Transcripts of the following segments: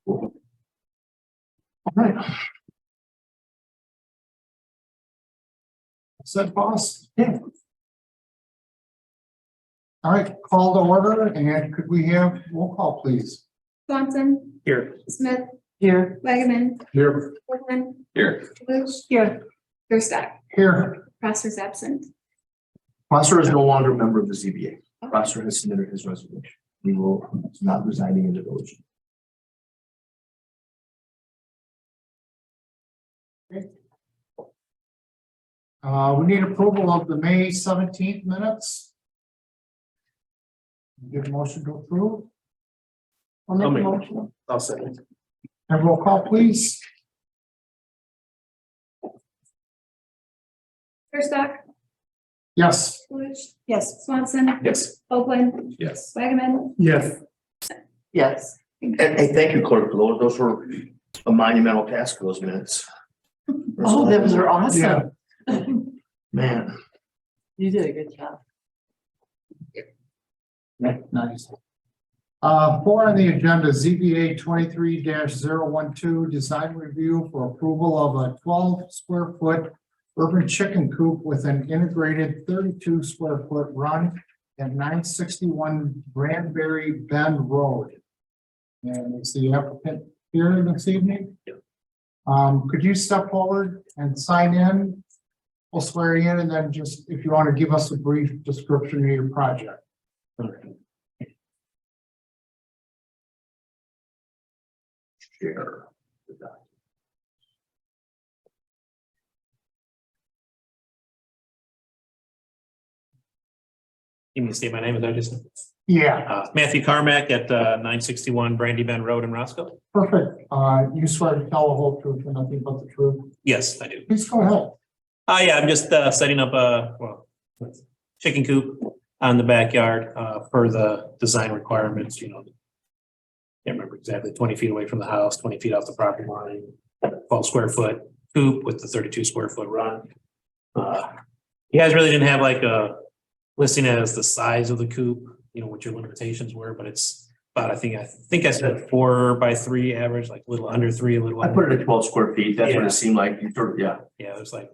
All right. Said boss? Yeah. All right, call to order, and could we have roll call, please? Swanson. Here. Smith. Here. Wagaman. Here. Workman. Here. Luce. Here. Gerstack. Here. Prosser's absent. Prosser is no longer a member of the ZBA. Prosser has submitted his resignation. He will not resigning in the village. We need approval of the May 17th minutes. Give a motion to approve. I'll make a motion. I'll second. And roll call, please. Gerstack. Yes. Luce. Yes. Swanson. Yes. Oakland. Yes. Wagaman. Yes. Yes. And hey, thank you, clerk, for those. Those were a monumental task, those minutes. Oh, those are awesome. Yeah. Man. You did a good job. Nice. 4 on the agenda, ZBA 23-012, design review for approval of a 12 square foot urban chicken coop with an integrated 32 square foot run at 961 Granbury Bend Road. And is the applicant here this evening? Yep. Could you step forward and sign in? We'll swear you in, and then just, if you want to give us a brief description of your project. Share. You mean to state my name? Is that just Yeah, Matthew Carmack at 961 Brandy Bend Road in Roscoe? perfect. You swear to tell the whole truth and nothing but the truth. Yes, I do. Please go ahead. Yeah, I'm just setting up a chicken coop on the backyard per the design requirements, you know. Can't remember exactly, 20 feet away from the house, 20 feet off the property line, 12 square foot coop with the 32 square foot run. You guys really didn't have like a listing as the size of the coop, you know, what your limitations were, but it's about, I think I said 4x3 average, like a little under 3, a little. I put it at 12 square feet. That's what Yeah. it seemed like. You sort of, yeah. Yeah, it was like.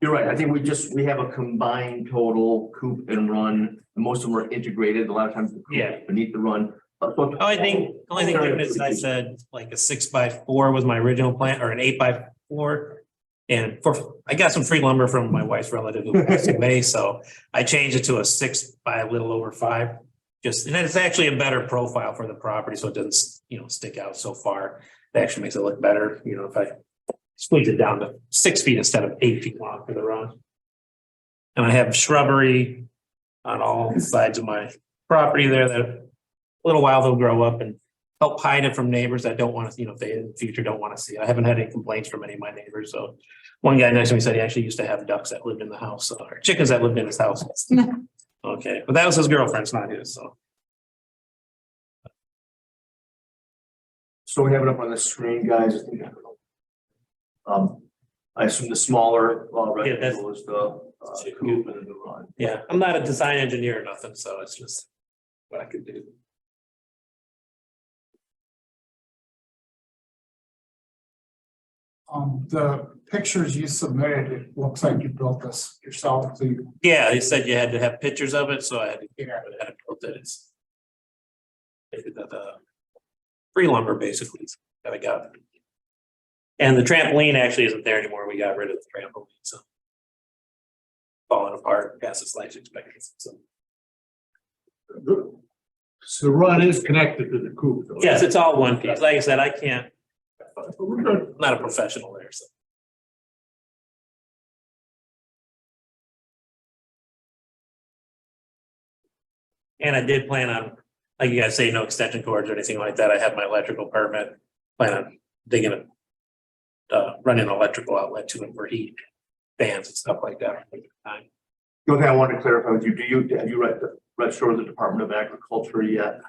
You're right. I think we have a combined total coop and run. Most of them are integrated. A lot of times the coop Yeah. is beneath the run. Oh, I think, only thing different is I said like a 6x4 was my original plan, or an 8x4. And I got some free lumber from my wife's relative who passed away, so I changed it to a 6 by a little over 5. Just, and it's actually a better profile for the property, so it doesn't, you know, stick out so far. It actually makes it look better, you know, if I squeeze it down to 6 feet instead of 8 feet long for the run. And I have shrubbery on all sides of my property there that a little while they'll grow up and help hide it from neighbors that don't want to, you know, if they in the future don't want to see it. I haven't had any complaints from any of my neighbors. So one guy next to me said he actually used to have ducks that lived in the house, or chickens that lived in his house. Okay, but that was his girlfriend's, not his. So we have it up on the screen, guys. I assume the smaller rectangle is the coop and the run. Yeah, I'm not a design engineer or nothing, so it's just what I could do. The pictures you submitted, it looks like you built this yourself. So you, Yeah, they said you had to have pictures of it, so I had to yeah. build it. It's the free lumber basically that I got. And the trampoline actually isn't there anymore. We got rid of the trampoline, so falling apart past its life expectancy. So So the run is connected to the coop, though. yes, it's all one piece. Like I said, I can't. I'm not a professional there, so. And I did plan on, like you guys say, no extension cords or anything like that. I have my electrical permit. Plan on digging it, running an electrical outlet to it for heat, fans and stuff like that. The only thing I wanted to clarify with you, have you registered with the Department of Agriculture yet?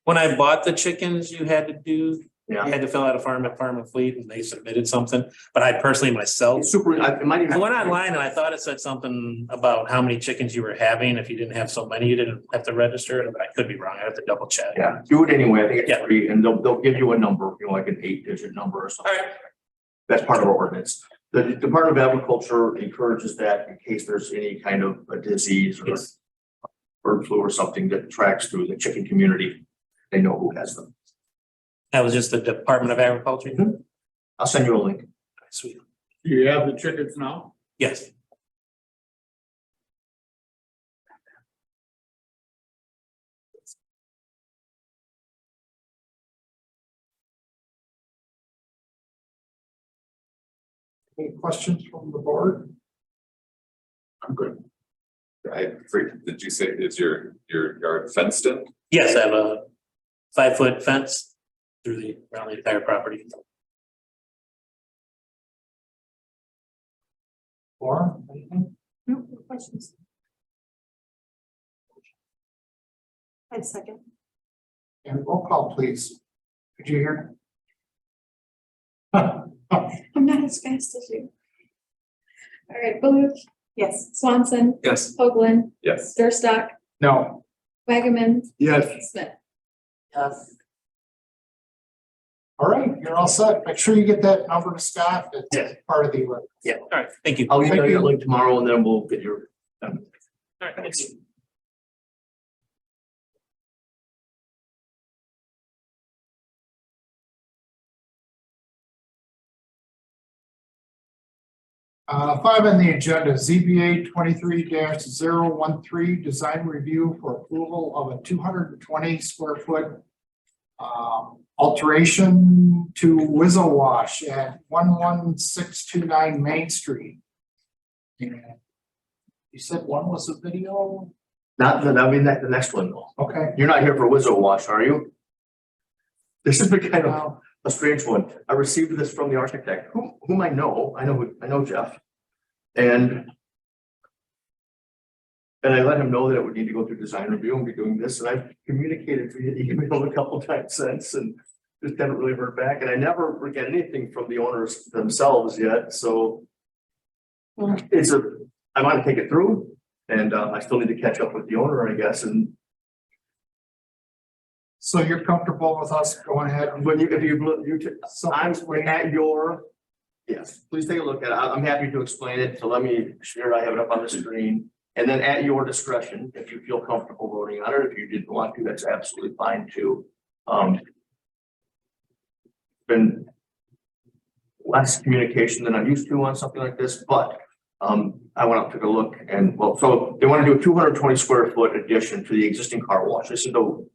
When I bought the chickens, you had to do I had to fill out a farm and fleet and they submitted something, but I personally myself. It's super, it might even. I went online and I thought it said something about how many chickens you were having. If you didn't have so many, you didn't have to register it, but I could be wrong. I have to double check. Yeah, do it anyway. I think it's Yeah. free and they'll give you a number, like an 8-digit number or something. All right. That's part of our ordinance. The Department of Agriculture encourages that in case there's any kind of a disease or Yes. bird flu or something that tracks through the chicken community, they know who has them. That was just the Department of Agriculture. I'll send you a link. Sweet. Do you have the chickens now? Yes. Any questions from the board? I'm good. Did you say is your yard fenced in? Yes, I have a 5-foot fence through around the entire property. Laura, anything? No questions. I second. And roll call, please. Could you hear? I'm not as fast as you. All right, Booth. Yes. Swanson, Yes. Hoagland, Yes. Durstock, No. Wagaman, Yes. Smith. Yes. All right, you're all set. Make sure you get that number to Scott. It's Yeah. part of the. Yeah, all right, thank you. I'll Thank email you you. a link tomorrow and then we'll get your. All right, thanks. Five on the agenda, ZBA 23-013, design review for approval of a 220 square foot alteration to Wizzo Wash at 11629 Main Street. You said one was a video? Not, I mean, the next one though. Okay. You're not here for Wizzo Wash, are you? This is kind of a strange one. I received this from the architect, whom I know. I know Jeff. And I let him know that it would need to go through design review and be doing this. And I've communicated via email a couple times since and just haven't really heard back. And I never get anything from the owners themselves yet. So I want to take it through and I still need to catch up with the owner, I guess. And So you're comfortable with us going ahead and when I'm at your, yes, please take a look at it. I'm happy to explain it. So let me share, I have it up on the screen. And then at your discretion, if you feel comfortable voting on it, if you didn't want to, that's absolutely fine too. Been less communication than I'm used to on something like this, but I went up, took a look and well, so they want to do a 220 square foot addition to the existing car wash. This is the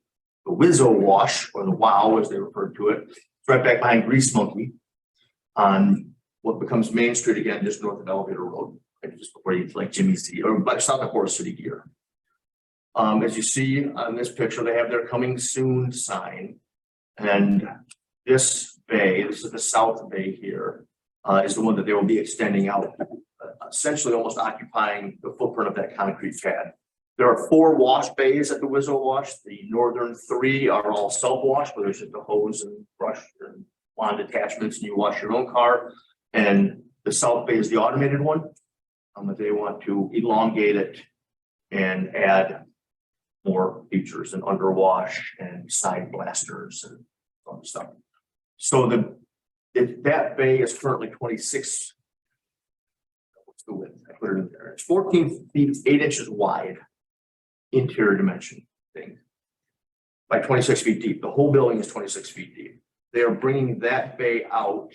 Wizzo Wash or the WOW as they refer to it. It's right back behind Grease Monkey on what becomes Main Street again, just north of Elevator Road, like just before you like Jimmy's Tea or south of Forest City Gear. As you see on this picture, they have their coming soon sign. And this bay, this is the south bay here, is the one that they will be extending out, essentially almost occupying the footprint of that concrete pad. There are 4 wash bays at the Wizzo Wash. The northern 3 are all self-wash, where there's just a hose and brush and wand attachments, and you wash your own car. And the south bay is the automated one. But they want to elongate it and add more features and underwash and side blasters and other stuff. So that bay is currently 26. What's the width? I put it in there. It's 14 feet, 8 inches wide. Interior dimension thing by 26 feet deep. The whole building is 26 feet deep. They are bringing that bay out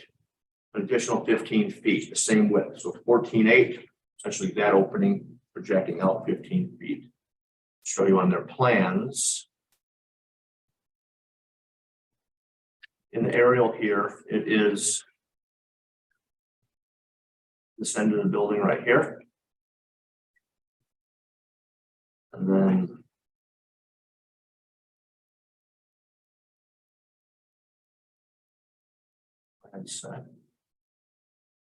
an additional 15 feet, the same width. So 14.8, essentially that opening projecting out 15 feet. Show you on their plans. In the aerial here, it is this end of the building right here. And then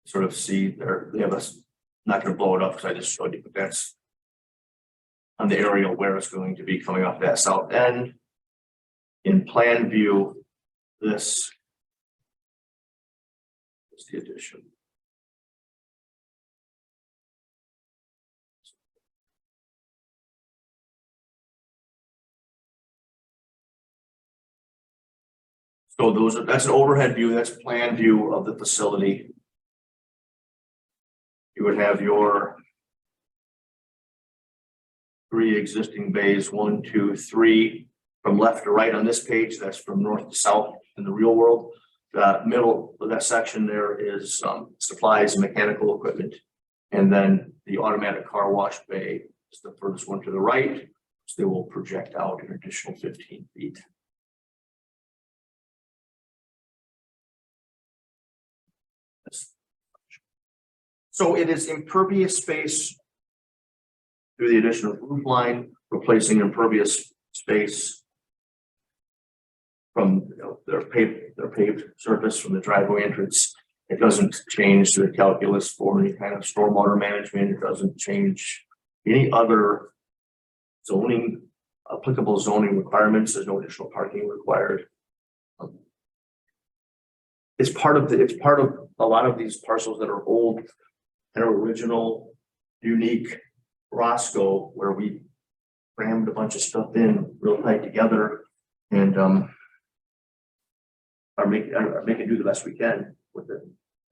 sort of see there, they have us not going to blow it up because I just showed you, but that's on the aerial where it's going to be coming off that south end. In plan view, this It's the addition. So that's an overhead view, that's a plan view of the facility. You would have your three existing bays, 1, 2, 3, from left to right on this page. That's from north to south in the real world. The middle of that section there is supplies and mechanical equipment. And then the automatic car wash bay is the furthest one to the right. So they will project out an additional 15 feet. So it is impervious space through the addition of roof line, replacing impervious space from their paved surface from the driveway entrance. It doesn't change the calculus for any kind of stormwater management. It doesn't change any other zoning, applicable zoning requirements. There's no additional parking required. It's part of a lot of these parcels that are old and original, unique Roscoe, where we crammed a bunch of stuff in real tight together and are making do the best we can with it.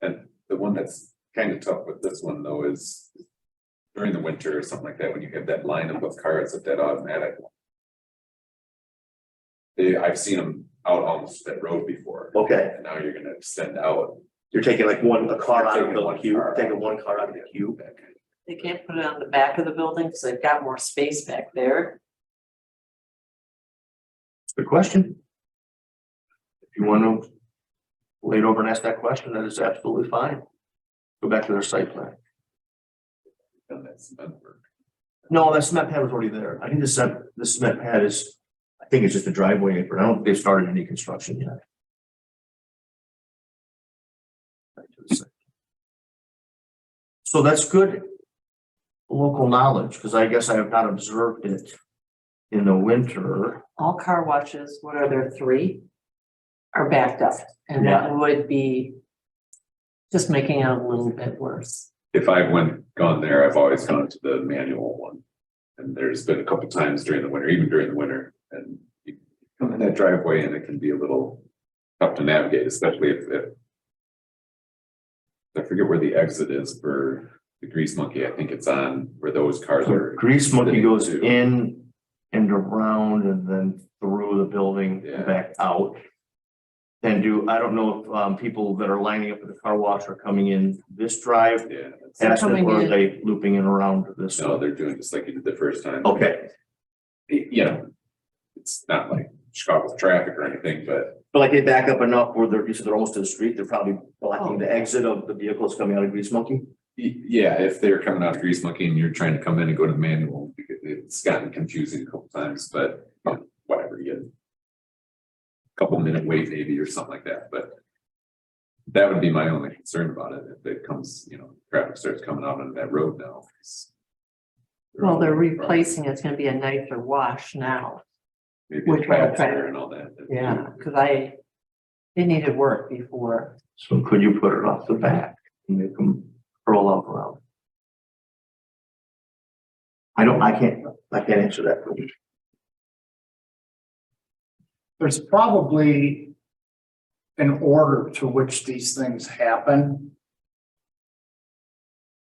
And the one that's kind of tough with this one though is during the winter or something like that, when you have that lineup of cars at that automatic. I've seen them out almost that road before. Okay, And now you're gonna extend out. you're taking like a car out of Taking the one queue, car taking out. one car out of the queue. They can't put it on the back of the building because they've got more space back there. Good question. If you want to wait over and ask that question, that is absolutely fine. Go back to their site plan. Done that cement work. No, that cement pad was already there. I think the cement pad is, I think it's just a driveway apron. I don't think they've started any construction yet. Back to the site. So that's good local knowledge, because I guess I have not observed it in the winter. All car washes, what are there, 3? Are backed up, and that would be just making it a little bit worse. If I've gone there, I've always gone to the manual one. And there's been a couple times during the winter, even during the winter, and you come in that driveway and it can be a little tough to navigate, especially if I forget where the exit is for the Grease Monkey. I think it's on where those cars are. Grease Monkey goes to. in and around and then through the building and back out. And I don't know if people that are lining up at the car wash are coming in this drive, Yeah. past it, coming or are in. they looping in around this? No, they're doing just like you did the first time. Okay, You know, it's not like Chicago traffic or anything, but but like they back up enough where they're almost to the street, they're probably blocking the exit of the vehicles coming out of Grease Monkey. yeah, if they're coming out of Grease Monkey and you're trying to come in and go to the manual, it's gotten confusing a couple times, but you know, whatever, you get a couple minute wait maybe or something like that, but that would be my only concern about it. If it comes, you know, traffic starts coming out on that road now. Well, they're replacing, it's gonna be a nicer wash now. Maybe which a way the transfer traffic- and all that. Yeah, because it needed work before. So could you put it off the back and make them curl up around? I can't answer that for you. There's probably an order to which these things happen.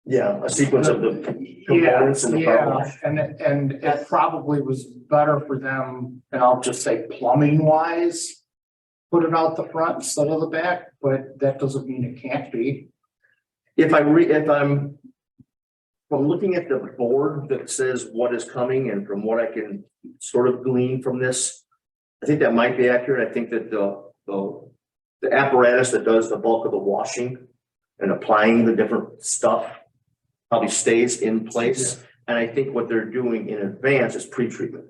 Yeah, a sequence of the components in the car wash. And it probably was better for them, and I'll just say plumbing wise, put it out the front instead of the back, but that doesn't mean it can't be. If I'm looking at the board that says what is coming and from what I can sort of glean from this, I think that might be accurate. I think that the apparatus that does the bulk of the washing and applying the different stuff probably stays in place. And I think what they're doing in advance is pre-treatment,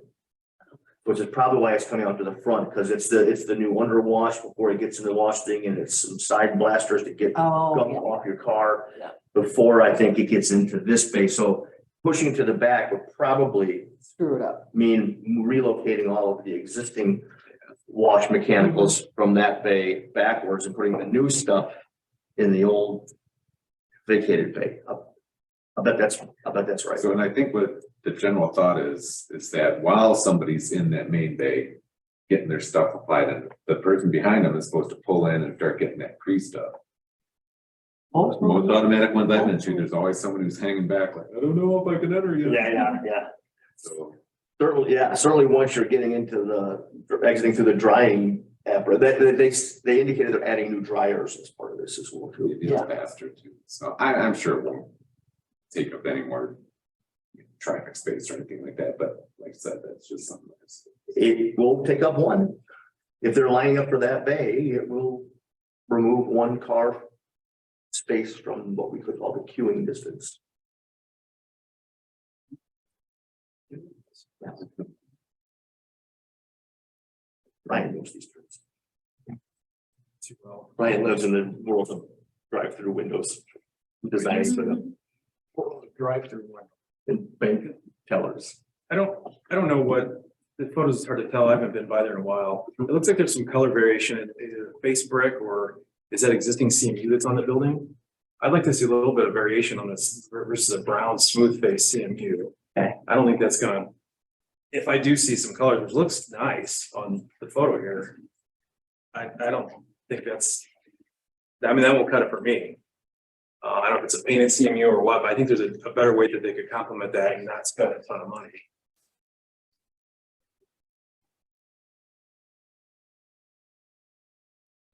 which is probably why it's coming out to the front, because it's the new underwash before it gets in the wash thing, and it's some side blasters to get gum off your car before I think it gets into this space. So pushing to the back would probably Screw it up. mean relocating all of the existing wash mechanicals from that bay backwards and putting the new stuff in the old vacated bay. I bet that's right. So, and I think what the general thought is that while somebody's in that main bay getting their stuff applied, and the person behind them is supposed to pull in and start getting that pre stuff. Most automatic ones I've been to, there's always someone who's hanging back like, I don't know if I can enter yet. Yeah. So, Certainly once you're getting into exiting through the drying apparatus, they indicated they're adding new dryers as part of this as well too. maybe it's faster too. So I'm sure it won't take up any more traffic space or anything like that, but like I said, that's just something that's. It will take up one. If they're lining up for that bay, it will remove one car space from what we could call the queuing distance. Ryan knows these terms. Ryan lives in the world of drive-through windows. Designing for them Drive-through one. and bank tellers. I don't know what, the photos is hard to tell. I haven't been by there in a while. It looks like there's some color variation in either face brick or is that existing CMU that's on the building? I'd like to see a little bit of variation on this versus a brown smooth face CMU. Okay. I don't think that's gonna, if I do see some color, which looks nice on the photo here. I don't think that's, I mean, that won't cut it for me. I don't know if it's a painted CMU or what, but I think there's a better way that they could complement that and not spend a ton of money.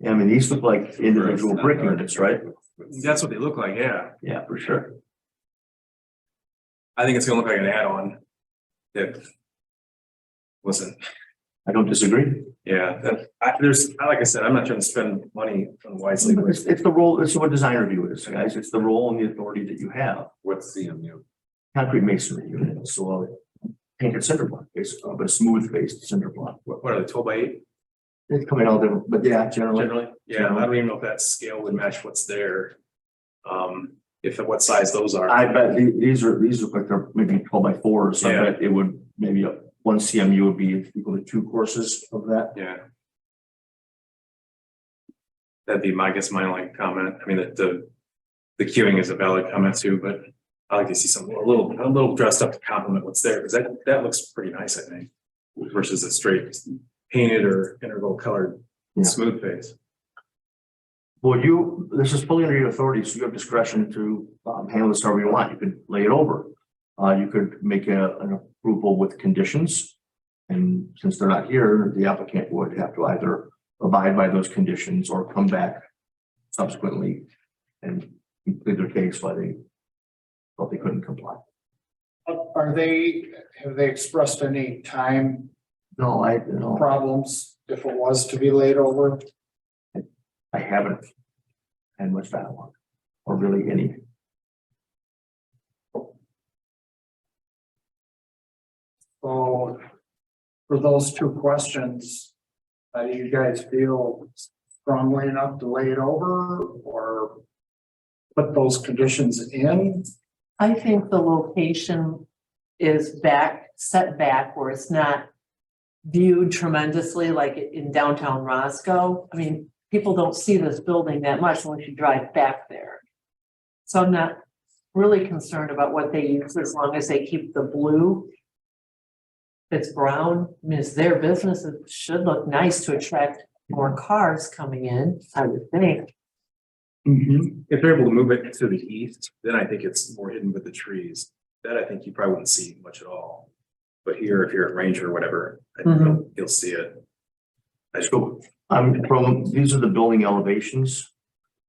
Yeah, I mean, these look like individual brick units, right? That's what they look like, yeah. Yeah, for sure. I think it's gonna look like an add-on. That. Listen, I don't disagree. yeah, like I said, I'm not trying to spend money unwisely. But it's the role, it's what design review is, guys. It's the role and the authority that you have. What's CMU? Concrete masonry unit, so painted cinder block, basically, but a smooth faced cinder block. What are they, 12x8 It's coming all different, but yeah, generally. generally? Yeah, I don't even know if that scale would match what's there. What size those are. I bet these look like they're maybe 12x4, so Yeah. I bet it would maybe one CMU would be equal to 2 courses of that. Yeah. That'd be my only comment. I mean, the queuing is a valid comment too, but I like to see some a little dressed up to complement what's there, because that looks pretty nice, I think, versus a straight painted or interval colored Yeah. smooth face. Well, this is fully under your authority, so you have discretion to handle this however you want. You could lay it over. You could make an approval with conditions. And since they're not here, the applicant would have to either abide by those conditions or come back subsequently and complete their case why they thought they couldn't comply. Have they expressed any time No, no, problems if it was to be laid over? I haven't had much dialogue or really any. So for those two questions, do you guys feel strongly enough to lay it over or put those conditions in? I think the location is set back where it's not viewed tremendously like in downtown Roscoe. I mean, people don't see this building that much once you drive back there. So I'm not really concerned about what they use as long as they keep the blue. If it's brown, I mean, it's their business. It should look nice to attract more cars coming in, I would think. If they're able to move it to the east, then I think it's more hidden with the trees. That I think you probably wouldn't see much at all. But here, if you're at Ranger or whatever, I think you'll see it. So these are the building elevations.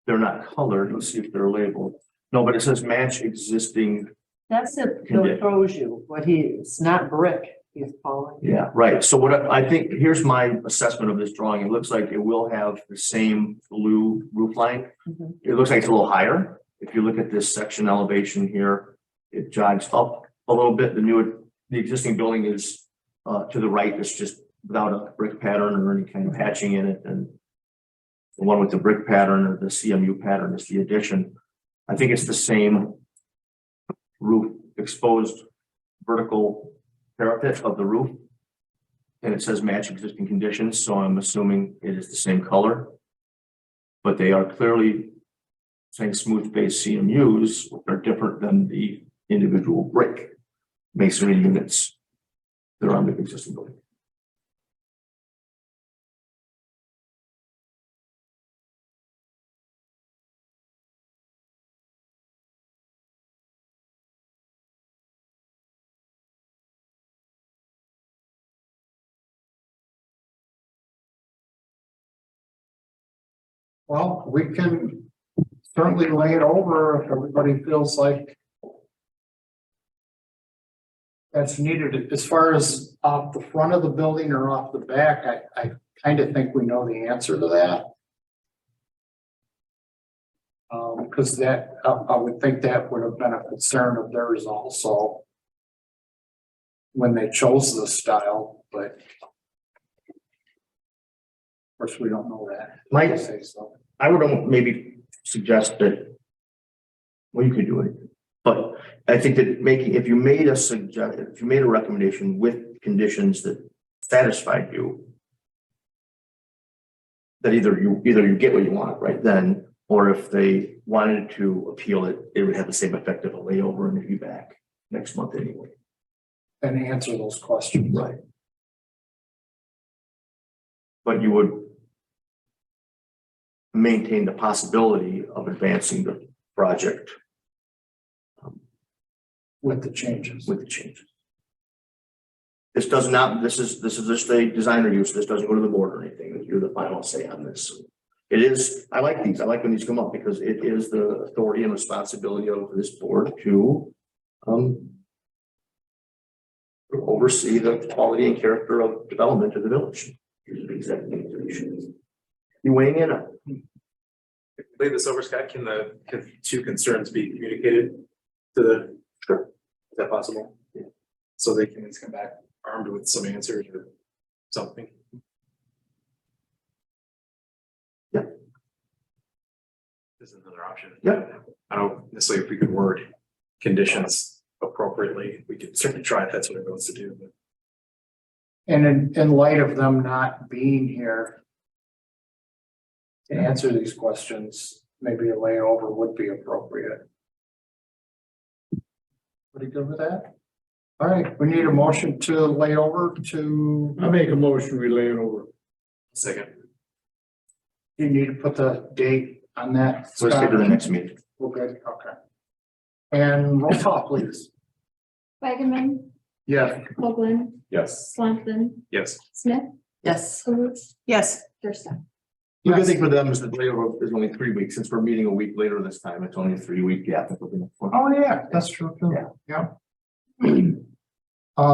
They're not colored. Let's see if they're labeled. No, but it says match existing. That's it, that throws you, it's not brick, he's calling. Yeah, right. So I think, here's my assessment of this drawing. It looks like it will have the same blue roof line. Mhm. It looks like it's a little higher. If you look at this section elevation here, it jogs up a little bit. The existing building is to the right. It's just without a brick pattern or any kind of hatching in it. And the one with the brick pattern or the CMU pattern is the addition. I think it's the same roof, exposed vertical parapet of the roof. And it says match existing conditions, so I'm assuming it is the same color. But they are clearly saying smooth base CMUs are different than the individual brick masonry units that are on the existing building. Well, we can certainly lay it over if everybody feels like that's needed. As far as off the front of the building or off the back, I kind of think we know the answer to that. Because that, I would think that would have been a concern of theirs also when they chose this style, but of course, we don't know that. Mike? I say so. I would maybe suggest that, well, you could do it, but I think that if you made a recommendation with conditions that satisfied you, that either you get what you want right then, or if they wanted to appeal it, it would have the same effect of a layover and it'd be back next month anyway. And answer those questions. Right. But you would maintain the possibility of advancing the project With the changes. with the changes. This is just a designer use. This doesn't go to the board or anything. You're the final say on this. It is, I like these. I like when these come up because it is the authority and responsibility of this board to oversee the quality and character of development of the village. Here's the executive position. You weighing in on it? Lay this over, Scott, can the two concerns be communicated to the? Sure. Is that possible? Yeah. So they can come back armed with some answers or something? Yeah. This is another option. Yeah. I don't necessarily if we could word conditions appropriately, we could certainly try if that's what everyone wants to do. But. And in light of them not being here to answer these questions, maybe a layover would be appropriate. Pretty good with that? All right, we need a motion to lay over to, I make a motion, we lay it over. Second. you need to put the date on that. So let's get to the next meeting. We're good, okay. And roll call, please. Wagoman, Yeah. Hoagland, Yes. Swanton, Yes. Smith, Yes. Caluth, Yes. Dursta. The good thing for them is that layover is only 3 weeks. Since we're meeting a week later this time, it's only a 3-week gap. Oh, yeah, that's true too. Yeah.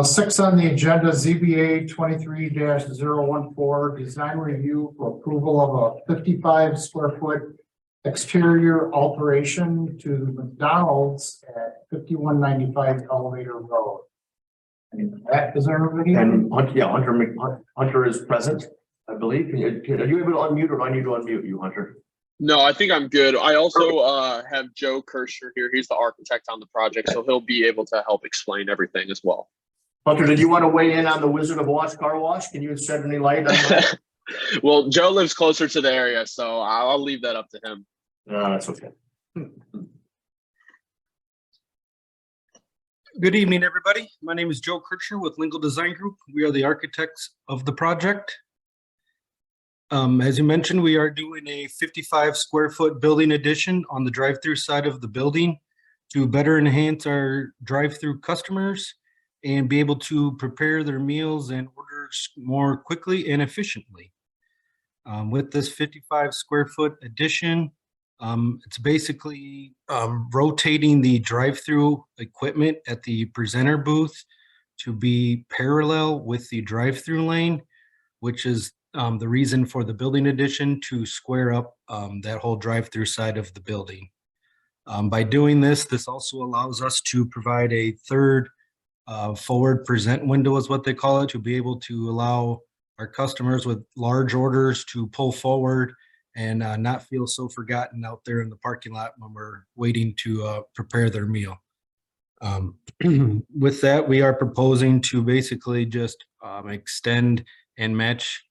6 on the agenda, ZBA 23-014, design review for approval of a 55 square foot exterior alteration to McDonald's at 5195 Elevator Road. And that is our video. And Hunter is present, I believe. Are you able to unmute or do I need to unmute you, Hunter? No, I think I'm good. I also have Joe Kirschner here. He's the architect on the project, so he'll be able to help explain everything as well. Hunter, did you want to weigh in on the Wizard of Oz car wash? Can you shed any light on that? Well, Joe lives closer to the area, so I'll leave that up to him. No, that's okay. Good evening, everybody. My name is Joe Kirchner with Lingle Design Group. We are the architects of the project. As you mentioned, we are doing a 55 square foot building addition on the drive-through side of the building to better enhance our drive-through customers and be able to prepare their meals and orders more quickly and efficiently. With this 55 square foot addition, it's basically rotating the drive-through equipment at the presenter booth to be parallel with the drive-through lane, which is the reason for the building addition to square up that whole drive-through side of the building. By doing this, this also allows us to provide a third forward present window is what they call it, to be able to allow our customers with large orders to pull forward and not feel so forgotten out there in the parking lot when we're waiting to prepare their meal. With that, we are proposing to basically just extend and match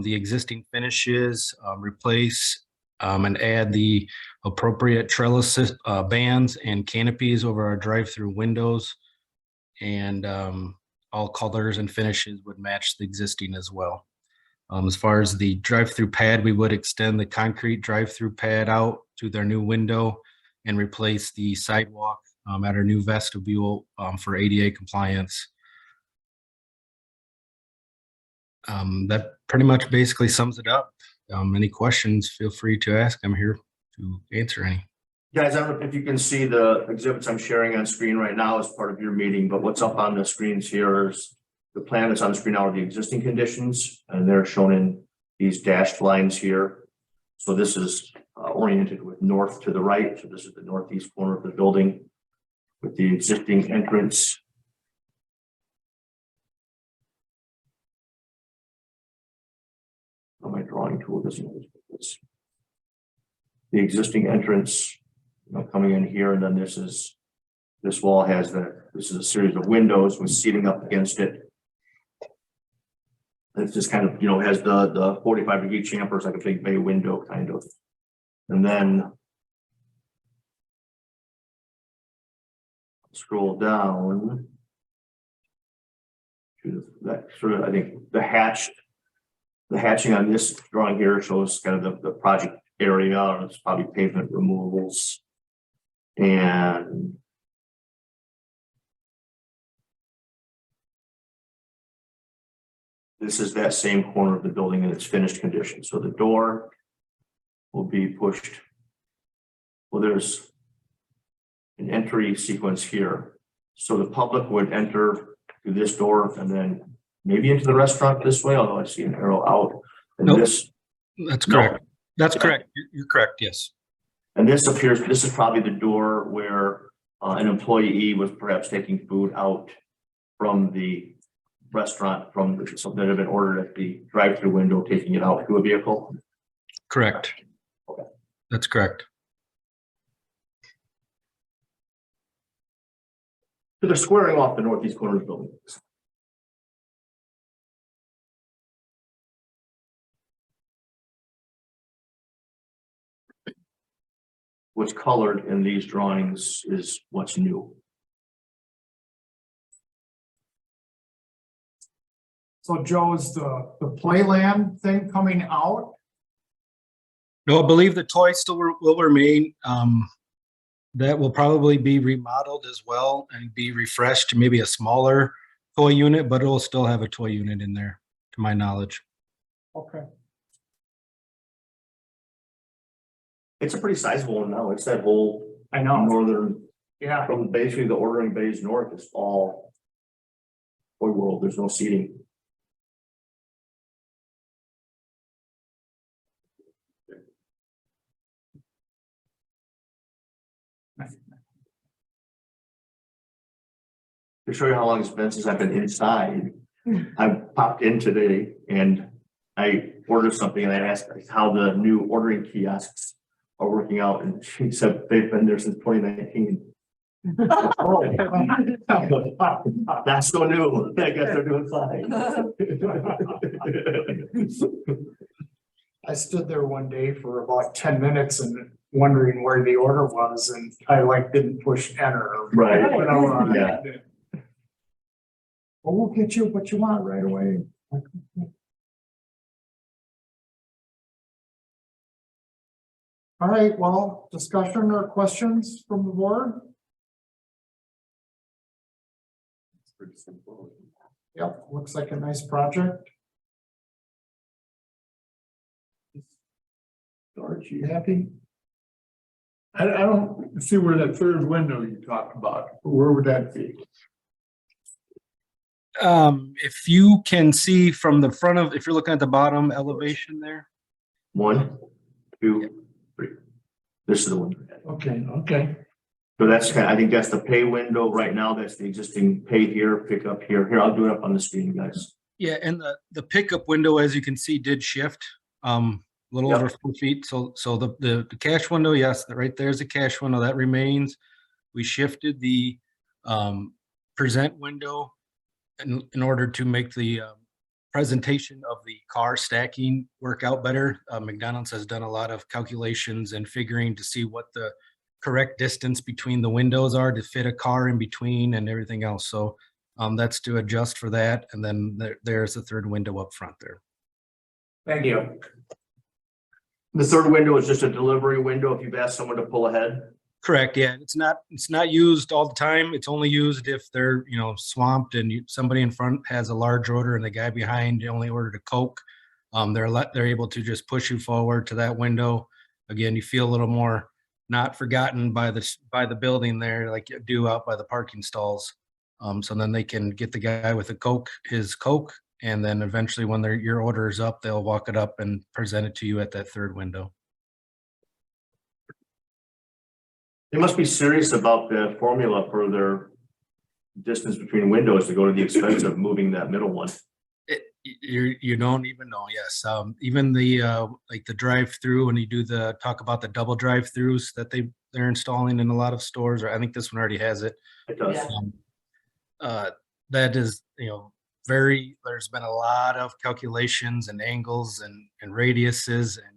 the existing finishes, replace and add the appropriate trellis bands and canopies over our drive-through windows. And all colors and finishes would match the existing as well. As far as the drive-through pad, we would extend the concrete drive-through pad out to their new window and replace the sidewalk at our new vestibule for ADA compliance. That pretty much basically sums it up. Any questions, feel free to ask. I'm here to answer any. Guys, I don't know if you can see the exhibits I'm sharing on screen right now as part of your meeting, but what's up on the screens here is the plan that's on the screen now are the existing conditions, and they're shown in these dashed lines here. So this is oriented with north to the right. So this is the northeast corner of the building with the existing entrance. Oh, my drawing tool doesn't always put this. The existing entrance, coming in here, and then this wall has this is a series of windows with seating up against it. It's just kind of, has the 45-degree chambers, like a big bay window kind of. And then scroll down to that sort of, I think the hatching on this drawing here shows kind of the project area. It's probably pavement removals. And this is that same corner of the building in its finished condition. So the door will be pushed. Well, there's an entry sequence here. So the public would enter through this door and then maybe into the restaurant this way, although I see an arrow out. And Nope. No. That's correct. That's correct. You're correct. Yes. And this is probably the door where an employee was perhaps taking food out from the restaurant, from something that had been ordered at the drive-through window, taking it out to a vehicle. Correct. Okay. That's correct. So they're squaring off the northeast corner of the building. What's colored in these drawings is what's new. So Joe, is the playland thing coming out? No, I believe the toy still will remain. That will probably be remodeled as well and be refreshed to maybe a smaller toy unit, but it will still have a toy unit in there, to my knowledge. Okay. It's a pretty sizable one now. It's that whole I know. northern, Yeah. from basically the ordering bays north is all toy world. There's no seating. To show you how long it's been since I've been inside, I popped in today and I ordered something and I asked how the new ordering kiosks are working out, and she said they've been there since 2019. That's so new. I guess they're doing fine. I stood there one day for about 10 minutes and wondering where the order was, and I didn't push enter. Right. Yeah. Well, we'll get you what you want right away. All right, well, discussion or questions from the board? It's pretty simple. Yep, looks like a nice project. George, you happy? I don't see where that third window you talked about, where would that be? If you can see from the front of, if you're looking at the bottom elevation there. 1, 2, 3. This is the one. Okay. So that's I think that's the pay window right now. That's the existing pay here, pick up here. Here, I'll do it up on the screen, guys. Yeah, and the pickup window, as you can see, did shift a little Yep. over 4 feet. So the cash window, yes, right there's the cash window that remains. We shifted the present window in order to make the presentation of the car stacking work out better. McDonald's has done a lot of calculations and figuring to see what the correct distance between the windows are to fit a car in between and everything else. So that's to adjust for that. And then there's a third window up front there. Thank you. The third window is just a delivery window if you've asked someone to pull ahead. Correct. Yeah, it's not used all the time. It's only used if they're, swamped and somebody in front has a large order and the guy behind only ordered a Coke. They're able to just push you forward to that window. Again, you feel a little more not forgotten by the building there, like you do out by the parking stalls. So then they can get the guy with the Coke, his Coke, and then eventually when your order is up, they'll walk it up and present it to you at that third window. They must be serious about the formula for their distance between windows to go to the expense of moving that middle one. You don't even know. Yes. Even the like the drive-through, when you do talk about the double drive-throughs that they're installing in a lot of stores, or I think this one already has it. It does. Yeah. That is, there's been a lot of calculations and angles and radiuses and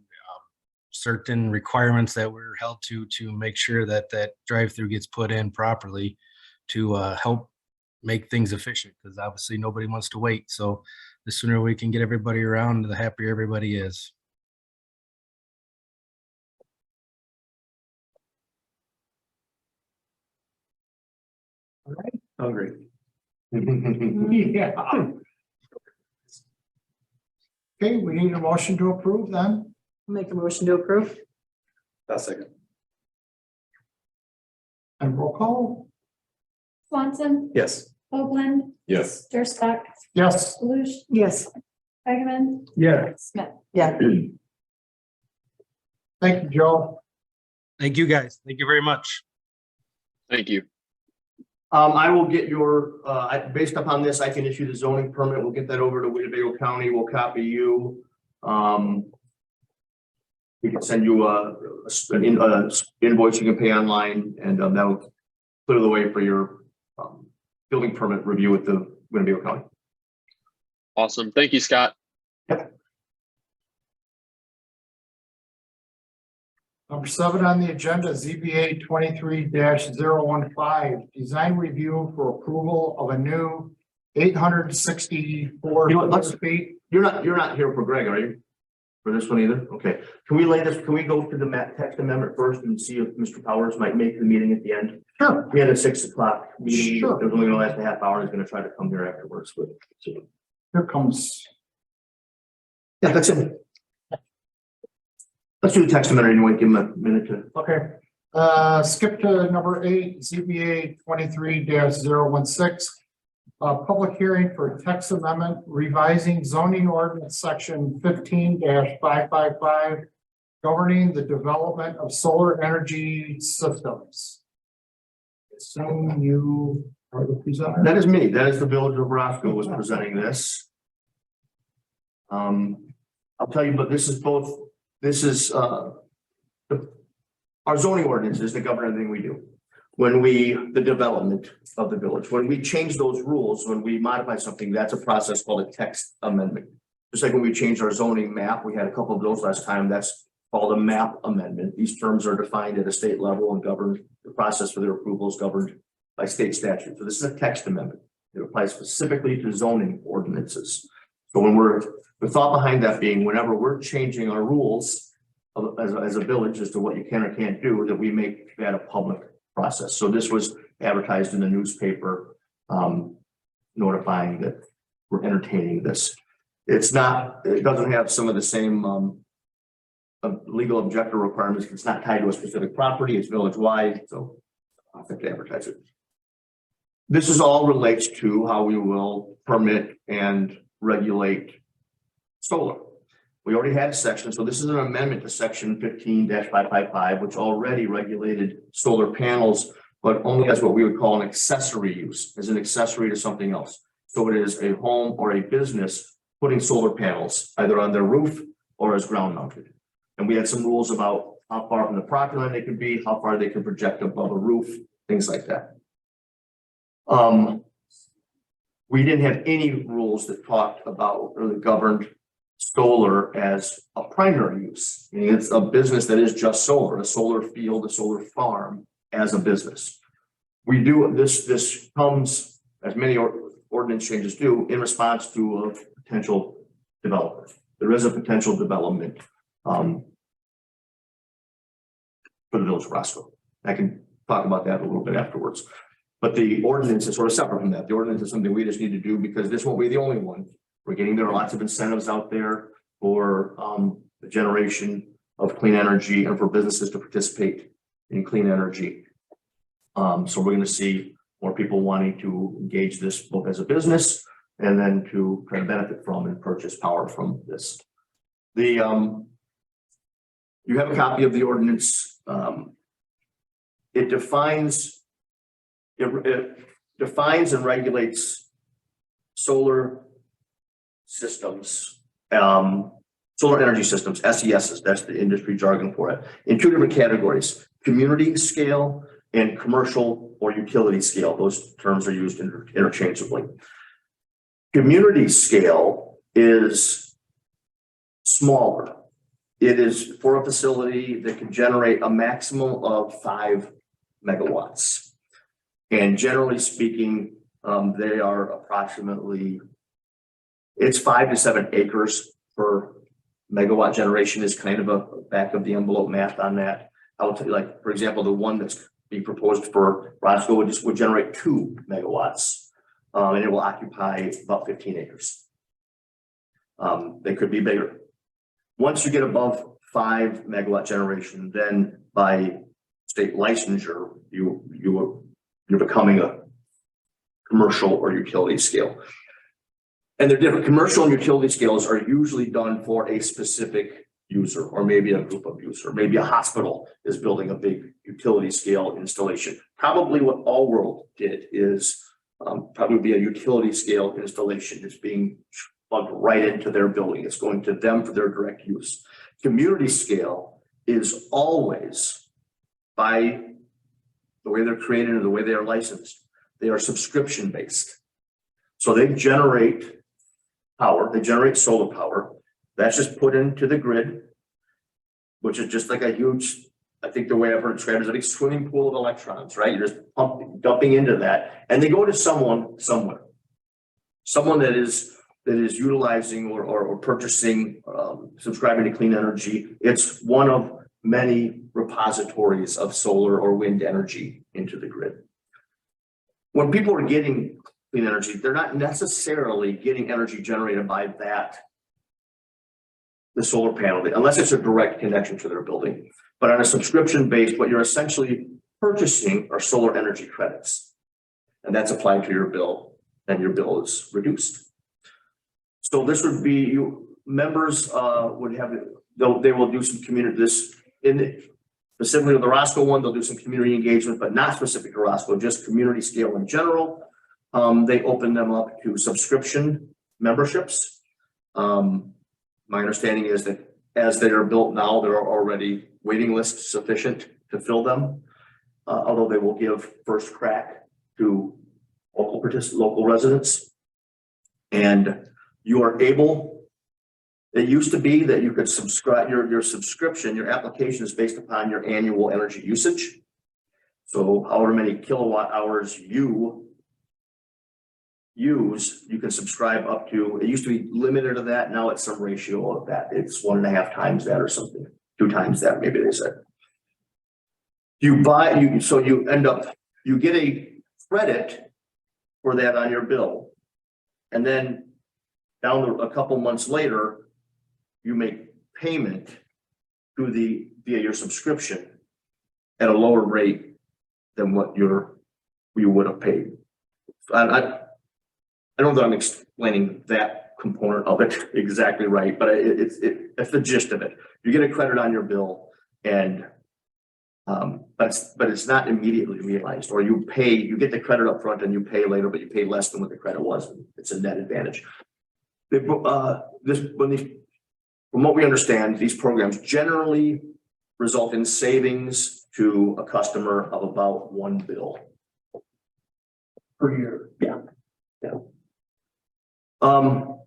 certain requirements that we're held to make sure that drive-through gets put in properly to help make things efficient, because obviously nobody wants to wait. So the sooner we can get everybody around, the happier everybody is. Hungry. Yeah. Okay, we need a motion to approve then. Make a motion to approve. That's second. And roll call. Swanson, Yes. Hoagland, Yes. Durstock, Yes. Luge, Yes. Agaman, Yeah. Smith. Yeah. Thank you, Joe. Thank you, guys. Thank you very much. Thank you. I will get based upon this, I can issue the zoning permit. We'll get that over to Winnebago County. We'll copy you. We can send you an invoice you can pay online, and that'll clear the way for your building permit review with the Winnebago County. Awesome. Thank you, Scott. Number 7 on the agenda, ZBA 23-015, design review for approval of a new 864 You know what, let's- square feet. You're not here for Greg, are you? For this one either? Okay. Can we go to the text amendment first and see if Mr. Powers might make the meeting at the end? Sure. We had a 6 o'clock meeting. Sure. It was only gonna last a half hour. He's gonna try to come here afterwards with. So. Here comes. Yeah, that's it. Let's do the text amendment anyway. Give him a minute to. Okay. Skip to number 8, ZBA 23-016. Public hearing for text amendment revising zoning ordinance section 15-555 governing the development of solar energy systems. Assume you are the presenter. That is me. That is the Village of Roscoe was presenting this. I'll tell you, but this is our zoning ordinances that govern everything we do. The development of the village, when we change those rules, when we modify something, that's a process called a text amendment. Just like when we changed our zoning map, we had a couple of those last time, that's called a map amendment. These terms are defined at a state level and governed, the process for their approval is governed by state statute. So this is a text amendment. It applies specifically to zoning ordinances. So when the thought behind that being whenever we're changing our rules as a village as to what you can or can't do, that we make that a public process. So this was advertised in the newspaper, notifying that we're entertaining this. It doesn't have some of the same legal objector requirements. It's not tied to a specific property. It's village wide. So I think to advertise it. This is all relates to how we will permit and regulate solar. We already had a section, so this is an amendment to section 15-555, which already regulated solar panels, but only as what we would call an accessory use, as an accessory to something else. So it is a home or a business putting solar panels either on their roof or as ground mounted. And we had some rules about how far from the property line they could be, how far they could project above a roof, things like that. we didn't have any rules that talked about or that governed solar as a primary use. I mean, it's a business that is just solar, a solar field, a solar farm as a business. We do this comes, as many ordinance changes do, in response to a potential development. There is a potential development for the village of Roscoe. I can talk about that a little bit afterwards. But the ordinance is sort of separate from that. The ordinance is something we just need to do because this won't be the only one. There are lots of incentives out there for the generation of clean energy and for businesses to participate in clean energy. So we're going to see more people wanting to engage this both as a business and then to kind of benefit from and purchase power from this. You have a copy of the ordinance. It defines and regulates solar systems, solar energy systems, SESs, that's the industry jargon for it, in two different categories: community scale and commercial or utility scale. Those terms are used interchangeably. Community scale is smaller. It is for a facility that can generate a maximum of 5 megawatts. And generally speaking, they are approximately, it's 5 to 7 acres per megawatt generation is kind of a back of the envelope math on that. I will tell you, like, for example, the one that's being proposed for Roscoe would generate 2 megawatts, and it will occupy about 15 acres. They could be bigger. Once you get above 5 megawatt generation, then by state licensure, you're becoming a commercial or utility scale. And they're different. Commercial and utility scales are usually done for a specific user or maybe a group of users. Maybe a hospital is building a big utility scale installation. Probably what All World did is probably be a utility scale installation. It's being plugged right into their building. It's going to them for their direct use. Community scale is always, by the way they're created and the way they are licensed, they are subscription based. So they generate power, they generate solar power. That's just put into the grid, which is just like a huge, I think the way I've heard it described is a big swimming pool of electrons, right? You're just dumping into that, and they go to someone somewhere. Someone that is utilizing or purchasing, subscribing to clean energy. It's one of many repositories of solar or wind energy into the grid. When people are getting clean energy, they're not necessarily getting energy generated by the solar panel, unless it's a direct connection to their building. But on a subscription base, what you're essentially purchasing are solar energy credits, and that's applied to your bill, and your bill is reduced. So this would be, you members would have, they will do some community, specifically to the Roscoe one, they'll do some community engagement, but not specific to Roscoe, just community scale in general. They open them up to subscription memberships. My understanding is that as they are built now, there are already waiting lists sufficient to fill them. Although they will give first crack to local residents. And you are able, it used to be that you could subscribe, your subscription, your application is based upon your annual energy usage. So however many kilowatt hours you use, you can subscribe up to, it used to be limited to that. Now it's some ratio of that. It's 1.5 times that or something, 2 times that, maybe they said. So you end up, you get a credit for that on your bill. And then a couple months later, you make payment to via your subscription at a lower rate than what you would have paid. I don't know that I'm explaining that component of it exactly right, but it's the gist of it. You get a credit on your bill, and but it's not immediately realized, or you get the credit up front and you pay later, but you pay less than what the credit was. It's a net advantage. From what we understand, these programs generally result in savings to a customer of about 1 bill per year. Yeah. So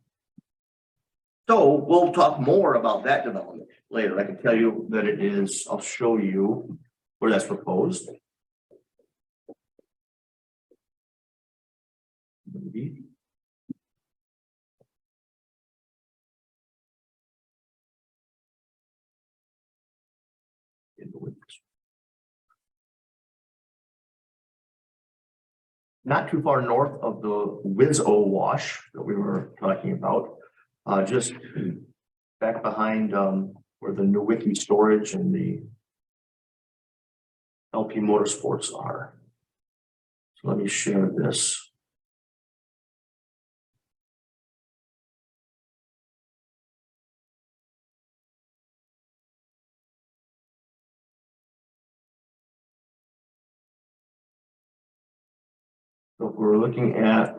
we'll talk more about that development later. I can tell you that it is, I'll show you where that's proposed. Maybe. Not too far north of the Wiz-O wash that we were talking about, just back behind where the Nowicki storage and the LP Motorsports are. So let me share this. So if we're looking at,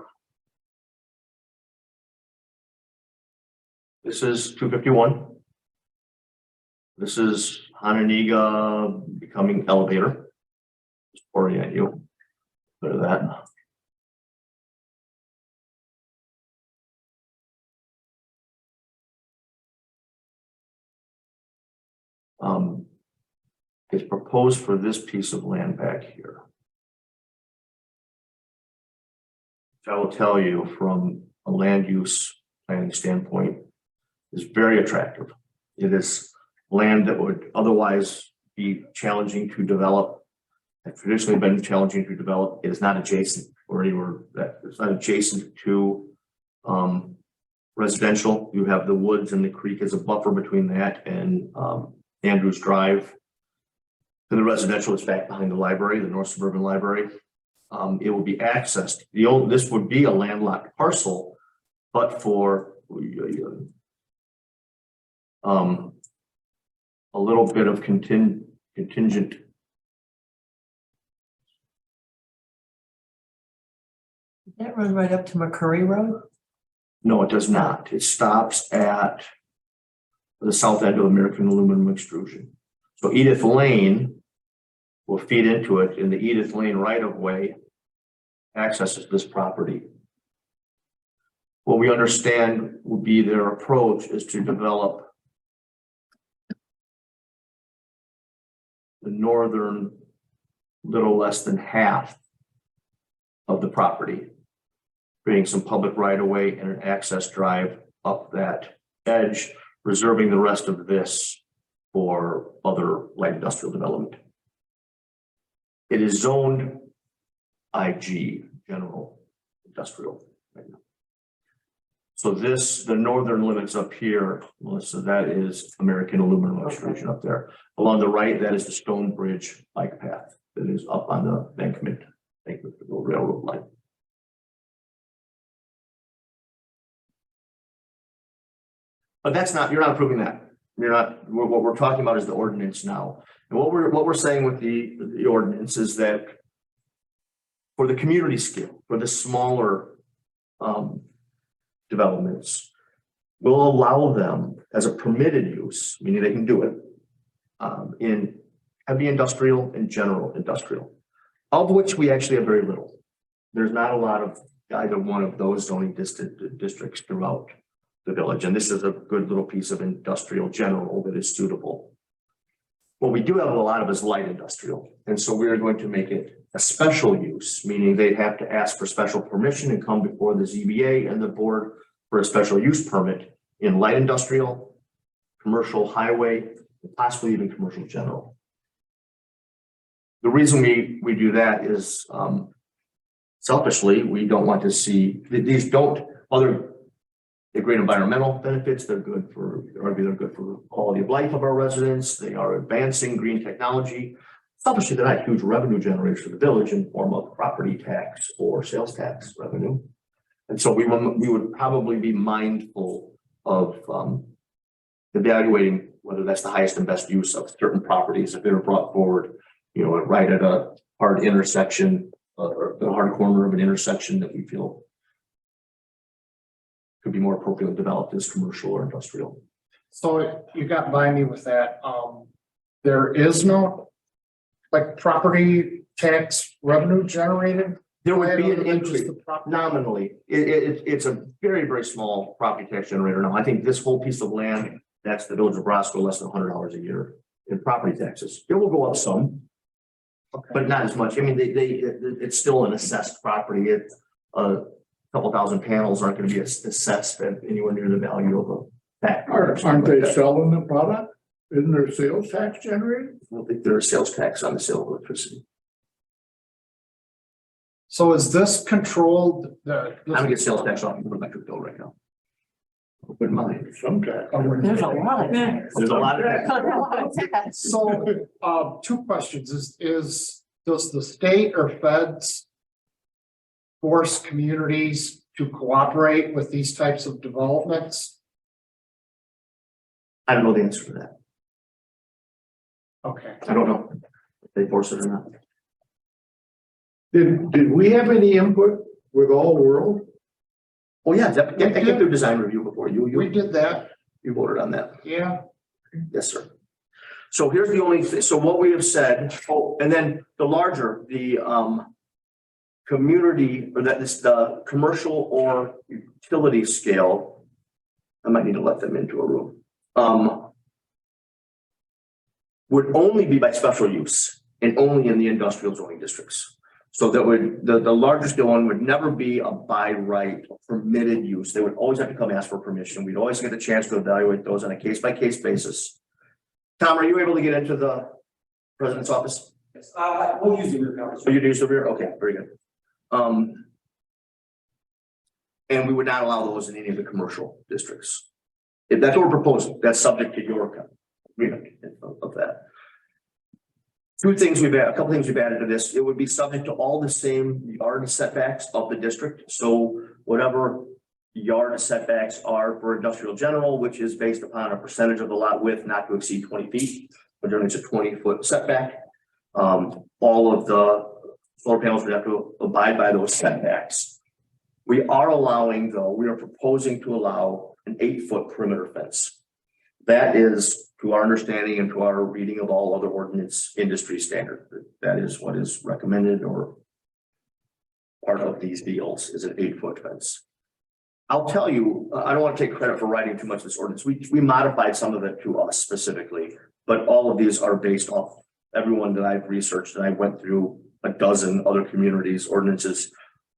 this is 251. This is Hananiga becoming elevator. Just orient you. Look at that. It's proposed for this piece of land back here. Which I will tell you from a land use planning standpoint is very attractive. It is land that would otherwise be challenging to develop. Have traditionally been challenging to develop. It is not adjacent or anywhere that it's not adjacent to residential. You have the woods and the creek as a buffer between that and Andrews Drive. And the residential is back behind the library, the North Suburban Library. It will be accessed. This would be a landlocked parcel, but for a little bit of contingent. Does that run right up to McCurry Road? No, it does not. It stops at the south end of American Aluminum Extrusion. So Edith Lane will feed into it, and the Edith Lane right-of-way accesses this property. What we understand would be their approach is to develop the northern little less than half of the property, creating some public right-of-way and an access drive up that edge, reserving the rest of this for other light industrial development. It is zoned IG, general industrial right now. So this, the northern limits up here, Melissa, that is American Aluminum Extrusion up there. Along the right, that is the Stone Bridge bike path that is up on the Bankment Railroad line. But that's not, you're not approving that. You're not, what we're talking about is the ordinance now. And what we're saying with the ordinance is that for the community scale, for the smaller developments, we'll allow them as a permitted use, meaning they can do it in heavy industrial and general industrial, of which we actually have very little. There's not a lot of either one of those zoning districts throughout the village. And this is a good little piece of industrial general that is suitable. What we do have a lot of is light industrial. And so we're going to make it a special use, meaning they'd have to ask for special permission and come before the ZBA and the board for a special use permit in light industrial, commercial highway, and possibly even commercial general. The reason we do that is selfishly, we don't want to see, these don't, other they're great environmental benefits. They're good for, they're good for quality of life of our residents. They are advancing green technology. Obviously, they're not huge revenue generators for the village in form of property tax or sales tax revenue. And so we would probably be mindful of evaluating whether that's the highest and best use of certain properties if they were brought forward, you know, right at a hard intersection or the hard corner of an intersection that we feel could be more appropriately developed as commercial or industrial. So you got by me with that. There is no like property tax revenue generated There would be an Just increase the property. nominally. It's a very, very small property tax generator now. I think this whole piece of land, that's the village of Roscoe, less than $100 a year in property taxes. It will go up some, but not as much. I mean, it's still an assessed property. A couple thousand panels aren't gonna be assessed at anywhere near the value of a factory or something Aren't like they that. selling the product? Isn't there sales tax generated? I don't think there's sales tax on the sale of electricity. So is this controlled, I don't get sales tax off your electric bill right now. Wouldn't mind. Some tax. There's a lot of. There's a lot of tax. So, two questions does the state or feds force communities to cooperate with these types of developments? I don't know the answer to that. Okay. I don't know if they force it or not. Did we have any input with All World? Oh, yeah, I get their design review before We you did that, voted on that. yeah. Yes, sir. So here's the only thing, so what we have said, and then the larger, the community, or that is the commercial or utility scale. I might need to let them into a room. Would only be by special use and only in the industrial zoning districts. So that would, the larger scale one would never be a by right permitted use. They would always have to come ask for permission. We'd always get the chance to evaluate those on a case by case basis. Tom, are you able to get into the president's office? We'll use the rear coverage. So you do severe? Okay, very good. And we would not allow those in any of the commercial districts. If that's what we're proposing, that's subject to your agreement of that. Two things a couple things we've added to this. It would be subject to all the same yard setbacks of the district. So whatever yard setbacks are for industrial general, which is based upon a percentage of the lot width not to exceed 20 feet, but during it's a 20-foot setback. All of the solar panels would have to abide by those setbacks. We are allowing, though, we are proposing to allow an 8-foot perimeter fence. That is, to our understanding and to our reading of all other ordinance industry standard, that is what is recommended or part of these deals is an 8-foot fence. I'll tell you, I don't want to take credit for writing too much of this ordinance. We modified some of it to us specifically, but all of these are based off everyone that I've researched, and I went through a dozen other communities' ordinances,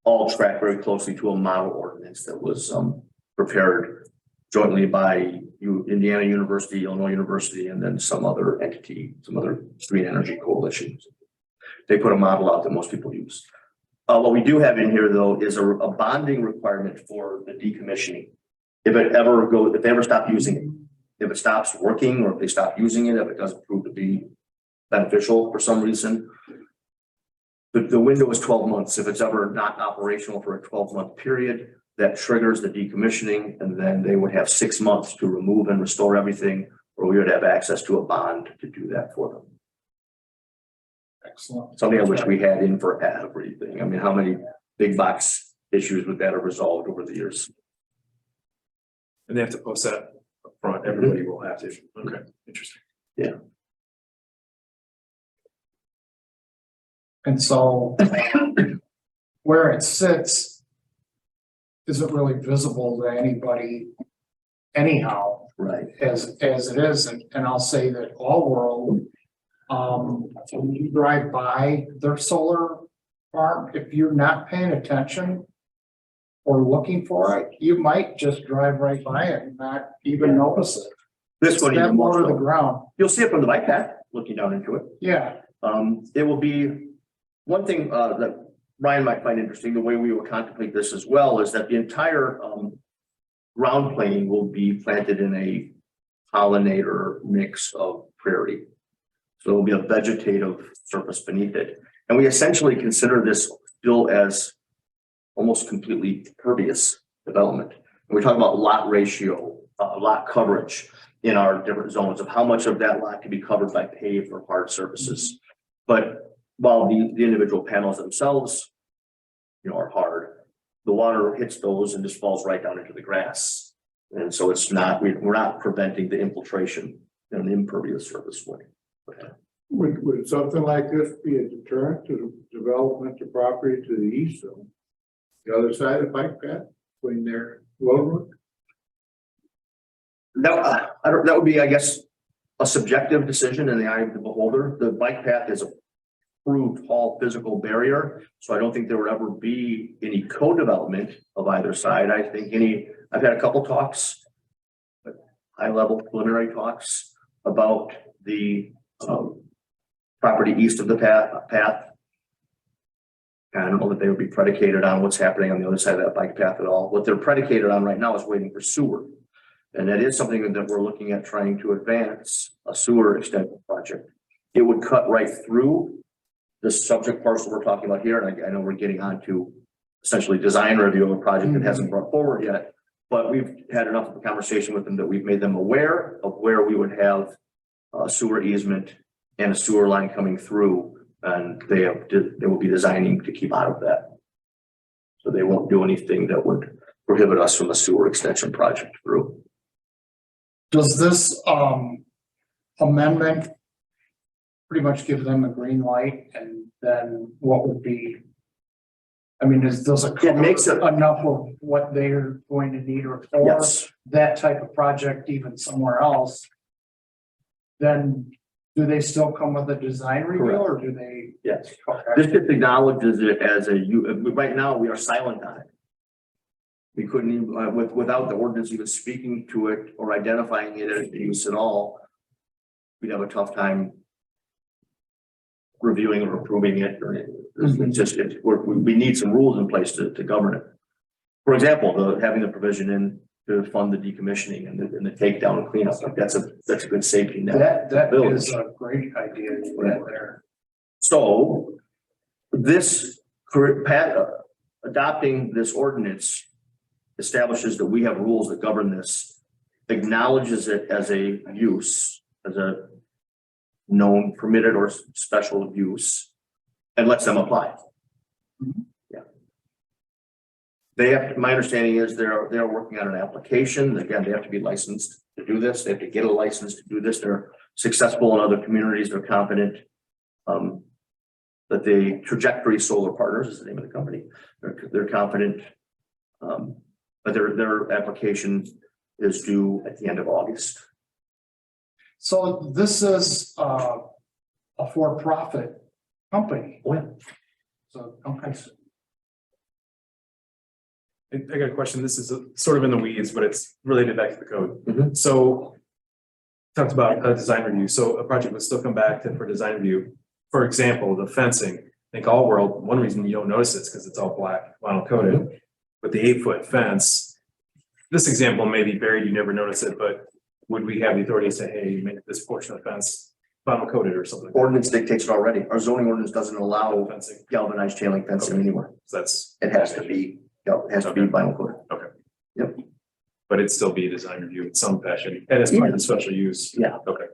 all track very closely to a model ordinance that was prepared jointly by Indiana University, Illinois University, and then some other entity, some other green energy coalition. They put a model out that most people use. What we do have in here, though, is a bonding requirement for the decommissioning. If they ever stop using it, if it stops working, or if they stop using it, if it doesn't prove to be beneficial for some reason, the window is 12 months. If it's ever not operational for a 12-month period, that triggers the decommissioning, and then they would have 6 months to remove and restore everything, or we would have access to a bond to do that for them. Excellent. Something I wish we had in for everything. I mean, how many big box issues would that have resolved over the years? And they have to post that up front. Everybody will have to. Okay, interesting. And so where it sits isn't really visible to anybody anyhow, Right. as it is. And I'll say that All World, when you drive by their solar farm, if you're not paying attention or looking for it, you might just drive right by it and not even notice it. This one, That even more low to the so. ground. You'll see it from the bike path, looking down into it. Yeah, It will be, one thing that Ryan might find interesting, the way we will contemplate this as well, is that the entire ground plane will be planted in a pollinator mix of prairie. So there will be a vegetative surface beneath it. And we essentially consider this still as almost completely pervious development. And we talk about lot ratio, lot coverage in our different zones of how much of that lot can be covered by paved or hard surfaces. But while the individual panels themselves, are hard, the water hits those and just falls right down into the grass. And so it's not, we're not preventing the infiltration in an impervious surface way. Would something like this be a deterrent to development of property to the east, so the other side of the bike path between their road. That would be, I guess, a subjective decision in the eye of the beholder. The bike path is a approved all physical barrier, so I don't think there would ever be any co-development of either side. I think I've had a couple talks, high level preliminary talks about the property east of the path. And I don't know that they would be predicated on what's happening on the other side of that bike path at all. What they're predicated on right now is waiting for sewer. And that is something that we're looking at, trying to advance a sewer extension project. It would cut right through the subject parcel we're talking about here. And I know we're getting on to essentially design review of a project that hasn't brought forward yet, but we've had enough of a conversation with them that we've made them aware of where we would have a sewer easement and a sewer line coming through, and they will be designing to keep out of that. So they won't do anything that would prohibit us from a sewer extension project through. Does this amendment pretty much give them a green light, and then what would be? I mean, does it cover makes it enough of what they're going to need, or Yes. that type of project even somewhere else? Then do they still come with a design review, or do they? Yes. Okay. This just acknowledges it as right now we are silent on it. We couldn't even, without the ordinance even speaking to it or identifying it as use at all, we'd have a tough time reviewing or approving it. Or we need some rules in place to govern it. For example, having the provision in to fund the decommissioning and the takedown and cleanup. That's a good safety net. That is a great idea right there. So this adopting this ordinance establishes that we have rules that govern this, acknowledges it as a use, as a known permitted or special use, and lets them apply. Yeah. They have, my understanding is they're working on an application. Again, they have to be licensed to do this. They have to get a license to do this. They're successful in other communities. They're confident that the Trajectory Solar Partners is the name of the company. They're confident, but their application is due at the end of August. So this is a for-profit company. Oh, yeah. So, okay. I got a question. This is sort of in the weeds, but it's related back to the code. Mhm. So talked about a design review. So a project would still come back for design review. For example, the fencing, I think all world, one reason you don't notice it is because it's all black vinyl coated. With the 8-foot fence, this example may be buried, you never notice it, but would we have the authority to say, hey, make this portion of the fence vinyl coated or something? Ordinance dictates it already. Our zoning ordinance doesn't allow Fencing. galvanized chain link fencing anywhere. So that's. It has to be, vinyl coated. But it'd still be a design review in some fashion, and it's part of the special use. Yeah. Okay.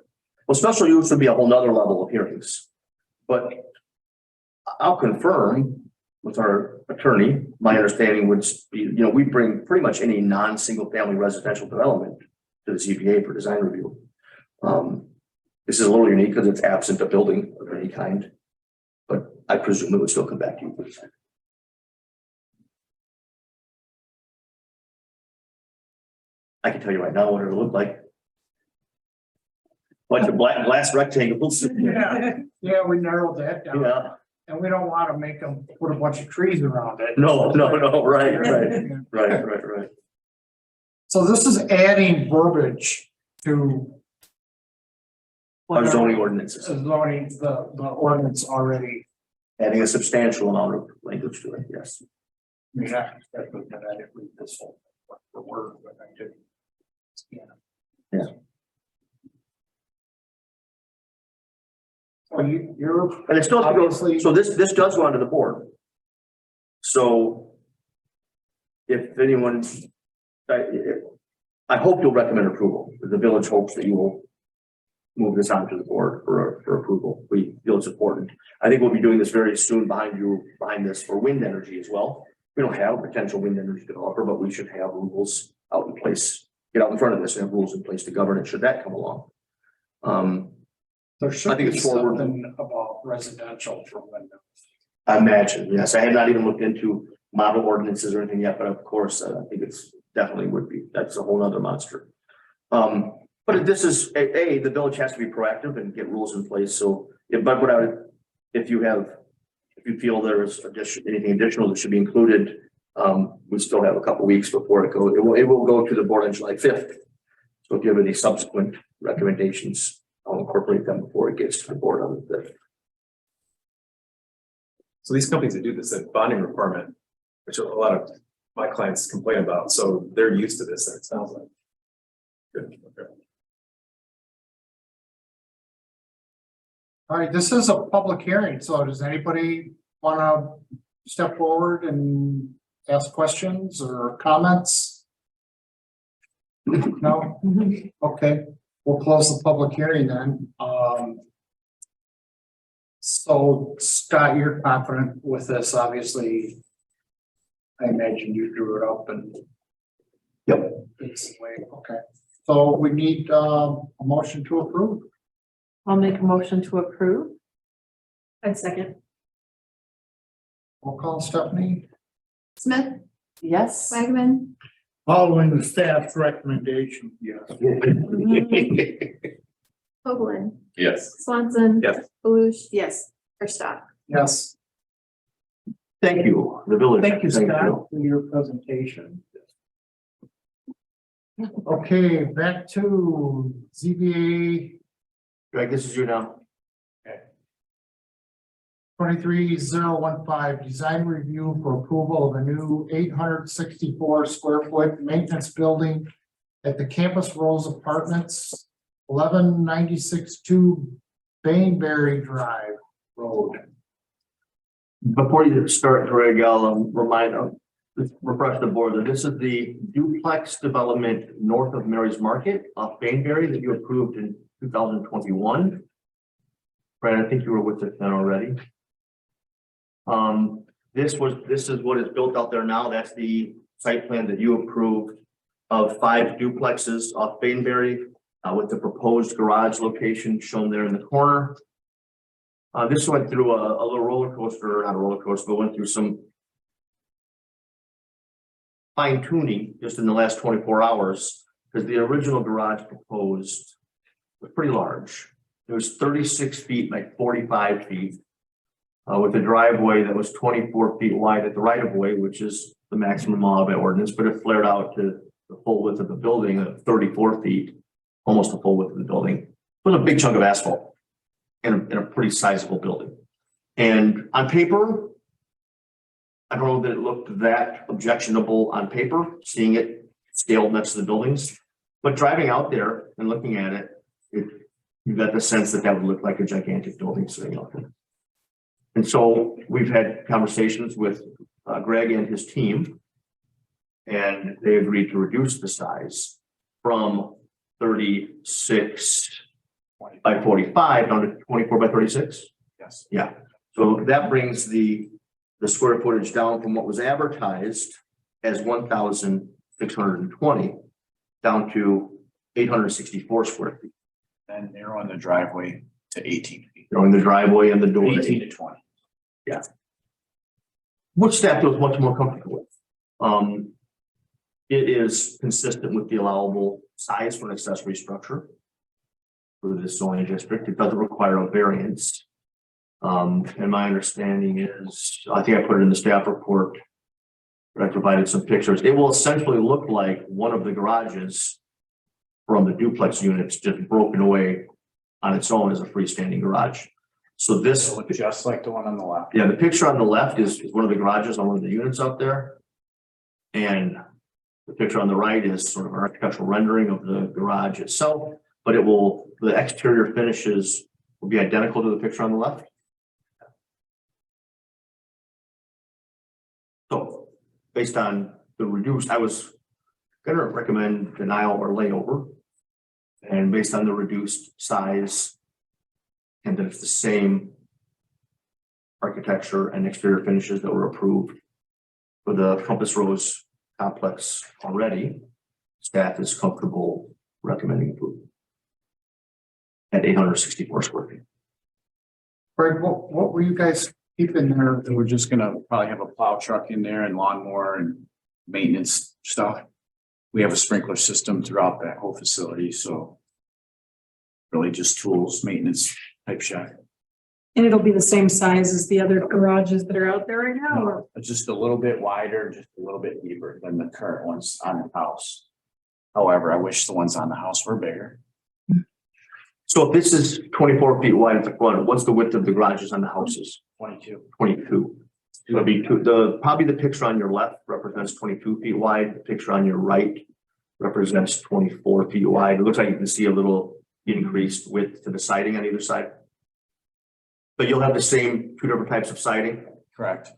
Well, special use would be a whole nother level of hearings. But I'll confirm with our attorney, my understanding would be, we bring pretty much any non-single family residential development to the ZBA for design review. This is a little unique because it's absent a building of any kind, but I presume it would still come back to you for design. I can tell you right now what it'll look like. Bunch of black glass rectangles. Yeah, we narrowed that down. Yeah. And we don't want to make them put a bunch of trees around it. No, right. So this is adding verbiage to Our zoning ordinances, zoning, the ordinance already. adding a substantial amount of language to it, yes. I mean, I didn't read this whole word for word, but I did. Yeah. So you're. And it still has to go, Obviously- so this does go onto the board. So if anyone, I hope you'll recommend approval. The village hopes that you will move this on to the board for approval. We feel it's important. I think we'll be doing this very soon behind this for wind energy as well. We don't have a potential wind energy developer, but we should have rules out in place, get out in front of this and have rules in place to govern it should that come along. There should I think be it's forward. something about residential for windows. I imagine, yes. I had not even looked into model ordinances or anything yet, but of course, I think it's definitely would be, that's a whole nother monster. But this is, the village has to be proactive and get rules in place, so, but what I would, if you feel there is anything additional that should be included, we still have a couple weeks before it goes, it will go to the board on July 5th. So if you have any subsequent recommendations, I'll incorporate them before it gets to the board on the 5th. So these companies that do this, a bonding requirement, which a lot of my clients complain about, so they're used to this, it sounds like. Good, okay. All right, this is a public hearing, so does anybody want to step forward and ask questions or comments? No? Okay, we'll close the public hearing then. So Scott, you're confident with this, obviously. I imagine you drew it up and. Yep. It's the way, okay. So we need a motion to approve. I'll make a motion to approve. I'd second. We'll call Stephanie. Smith, Yes. Wagman, Following the staff's recommendation, yes. Hoagland, Yes. Swanson. Yes. Belushi. Yes. Verstop. Yes. Thank you, the village. Thank you, Scott, for your presentation. Okay, back to ZBA Greg, this is you now. 23015, design review for approval of a new 864 square foot maintenance building at the Campus Rose Apartments, 1196-2 Bainberry Drive Road. Before you start, Greg, I'll refresh the board that this is the duplex development north of Mary's Market off Bainberry that you approved in 2021. Brad, I think you were with us then already. This is what is built out there now. That's the site plan that you approved of 5 duplexes off Bainberry with the proposed garage location shown there in the corner. This went through a little roller coaster, not a roller coaster, but went through some fine tuning just in the last 24 hours because the original garage proposed was pretty large. It was 36 feet by 45 feet with a driveway that was 24 feet wide at the right of way, which is the maximum allowed by ordinance, but it flared out to the full width of the building at 34 feet, almost the full width of the building. It was a big chunk of asphalt in a pretty sizable building. And on paper, I don't know that it looked that objectionable on paper, seeing it scaled next to the buildings, but driving out there and looking at it, you got the sense that that would look like a gigantic building sitting out there. And so we've had conversations with Greg and his team, and they agreed to reduce the size from 36 by 45 down to 24 by 36. Yes. Yeah. So that brings the square footage down from what was advertised as 1,620 down to 864 square feet. And narrowing the driveway to 18 feet. Throwing the driveway and the door. 18 to 20. Yeah. Which staff feels much more comfortable with. It is consistent with the allowable size for an accessory structure for this zoning district. It doesn't require a variance. And my understanding is, I think I put it in the staff report, but I provided some pictures. It will essentially look like one of the garages from the duplex units just broken away on its own as a freestanding garage. So this It looks just like the one on the left. yeah, the picture on the left is one of the garages on one of the units out there. And the picture on the right is sort of an architectural rendering of the garage itself, but the exterior finishes will be identical to the picture on the left. So based on the reduced, I was gonna recommend denial or layover. And based on the reduced size and that it's the same architecture and exterior finishes that were approved for the Compass Rose complex already, staff is comfortable recommending approval at 864 square feet. Greg, what were you guys keep in there. We're just gonna probably have a plow truck in there and lawnmower and maintenance stuff. We have a sprinkler system throughout that whole facility, so. Really just tools, maintenance type shack. And it'll be the same size as the other garages that are out there right now, or? Just a little bit wider, just a little bit deeper than the current ones on the house. However, I wish the ones on the house were bigger. So if this is 24 feet wide at the front, what's the width of the garages on the houses? 22. 22. It'll be probably the picture on your left represents 22 feet wide. The picture on your right represents 24 feet wide. It looks like you can see a little increased width to the siding on either side. But you'll have the same two different types of siding, Correct.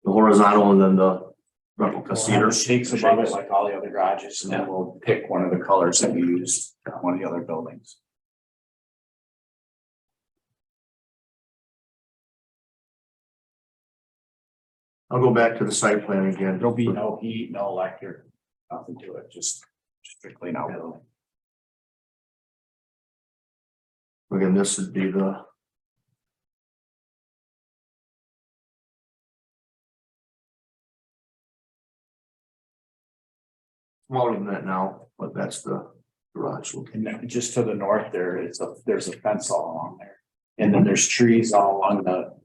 the horizontal and then the replica We'll have cedar. the shakes above it like all the other garages, and then we'll pick one of the colors that we used on one of the other buildings. I'll go back to the site plan again. There'll be no heat, no electric, nothing to it, just strictly an outbuilding. Again, this would be the. Smaller than that now, but that's the garage And location. then just to the north, there's a fence all along there. And then there's trees all along the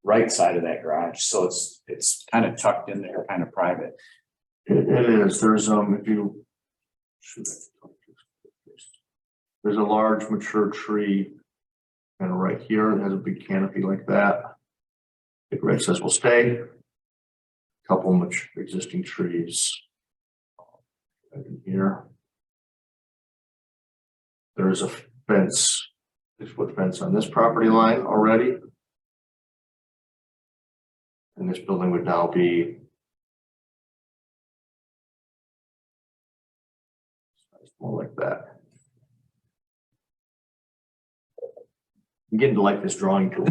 right side of that garage, so it's kind of tucked in there, kind of private. It is, there's if you. There's a large mature tree. Kind of right here, it has a big canopy like that. The grid says will stay. Couple much existing trees. Right in here. There's a fence, 6-foot fence on this property line already. And this building would now be. More like that. I'm getting to like this drawing tool.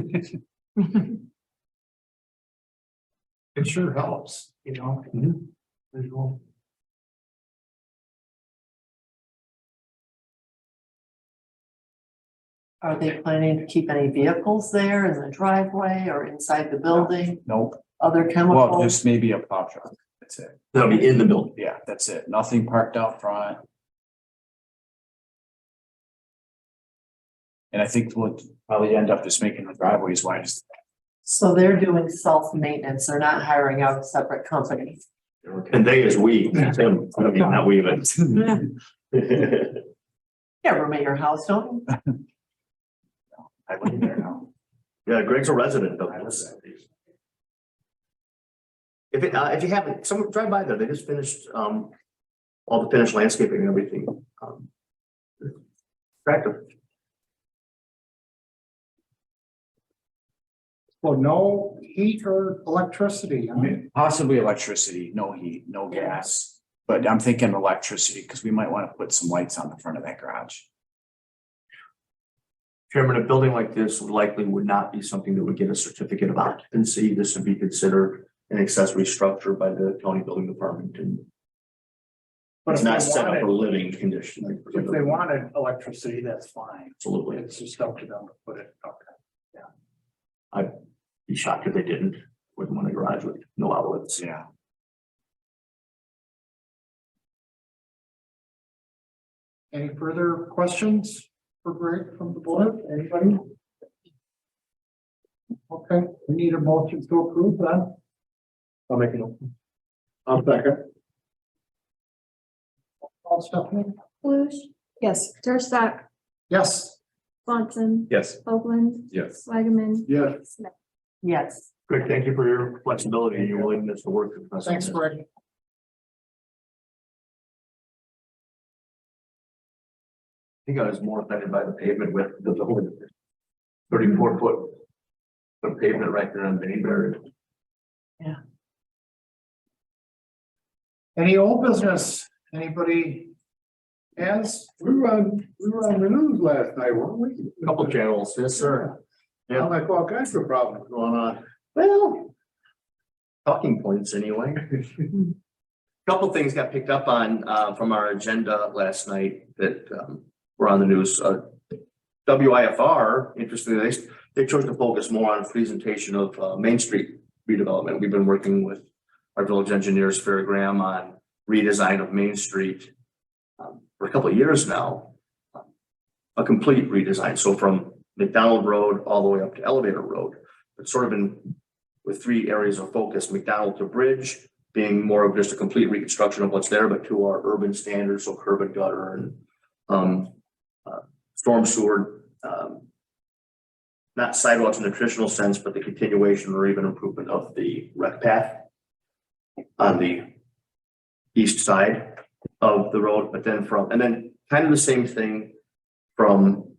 It sure helps, you know. Visual. Are they planning to keep any vehicles there in the driveway or inside the building? Nope, Other well, chemicals? just maybe a plow truck, that's it. That'll be in the building. Yeah, that's it, nothing parked out front. And I think we'll probably end up just making the driveways wide. So they're doing self-maintenance, they're not hiring out a separate company. And they is we, Tim, I mean, not we, but. Yeah, room at your house, don't you? I live there now. Yeah, Greg's a resident of this. If you haven't, someone drive by there, they just finished, all the finished landscaping and everything. Attractive. So no heat or electricity, I mean, Possibly electricity, no heat, no gas, but I'm thinking electricity, because we might want to put some lights on the front of that garage. Chairman, a building like this would not be something that would get a certificate of occupancy. This would be considered an accessory structure by the county building department, and but it's if not they set up wanted, for living condition. if they wanted electricity, that's fine. Absolutely. It's just up to them to put it, okay. Be shocked if they didn't, wouldn't want a garage with no outlets. Yeah. Any further questions for Greg from the board? Anybody? Okay, we need a motion to approve that. I'll make it. I'll second. All Stephanie? Luge? Yes. Durstack? Yes. Swanson? Yes. Hoagland? Yes. Wagaman? Yes. Smith? Yes. Greg, thank you for your flexibility and your willingness to work with us. Thanks, Greg. I think I was more affected by the pavement with the 34-foot of pavement right there on Bayberry. Any old business? Anybody has? We were on the news last night, weren't we? Couple channels, yes, sir. Yeah. I'm like, all kinds of problems going on. Well, talking points anyway. Couple things got picked up on from our agenda last night that were on the news. WIFR, interestingly, they chose to focus more on presentation of Main Street redevelopment. We've been working with our village engineers, Farrah Graham, on redesign of Main Street for a couple of years now. A complete redesign. So from McDonald Road all the way up to Elevator Road. It's sort of been with 3 areas of focus: McDonald to Bridge being more of just a complete reconstruction of what's there, but to our urban standards, so curb and gutter and storm sewer, not sidewalks in the traditional sense, but the continuation or even improvement of the rec path on the east side of the road. But then and then kind of the same thing from,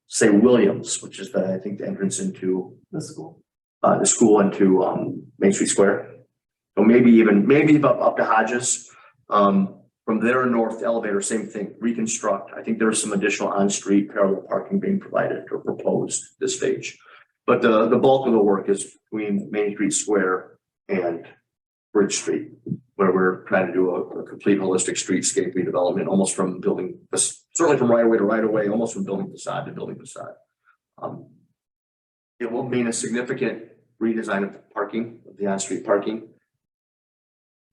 say, Williams, which is I think the entrance into The school. the school into Main Street Square. So maybe up to Hodges. From there north, Elevator, same thing, reconstruct. I think there's some additional on-street parallel parking being provided or proposed at this stage. But the bulk of the work is between Main Street Square and Bridge Street, where we're trying to do a complete holistic streetscape redevelopment, almost from building, certainly from right away to right away, almost from building facade to building facade. It will mean a significant redesign of the parking, of the on-street parking.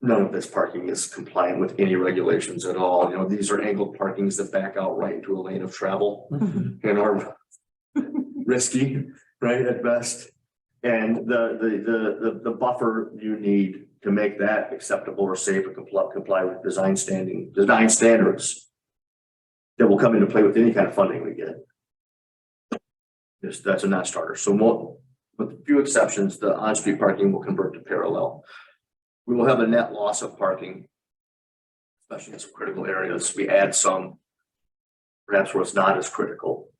None of this parking is compliant with any regulations at all. You know, these are angled parkings that back out right into a lane of travel and are risky, right, at best. And the buffer you need to make that acceptable or safe and comply with design standards that will come into play with any kind of funding we get. That's a non-starter. So with a few exceptions, the on-street parking will convert to parallel. We will have a net loss of parking, especially in some critical areas. We add some, perhaps where it's not as critical.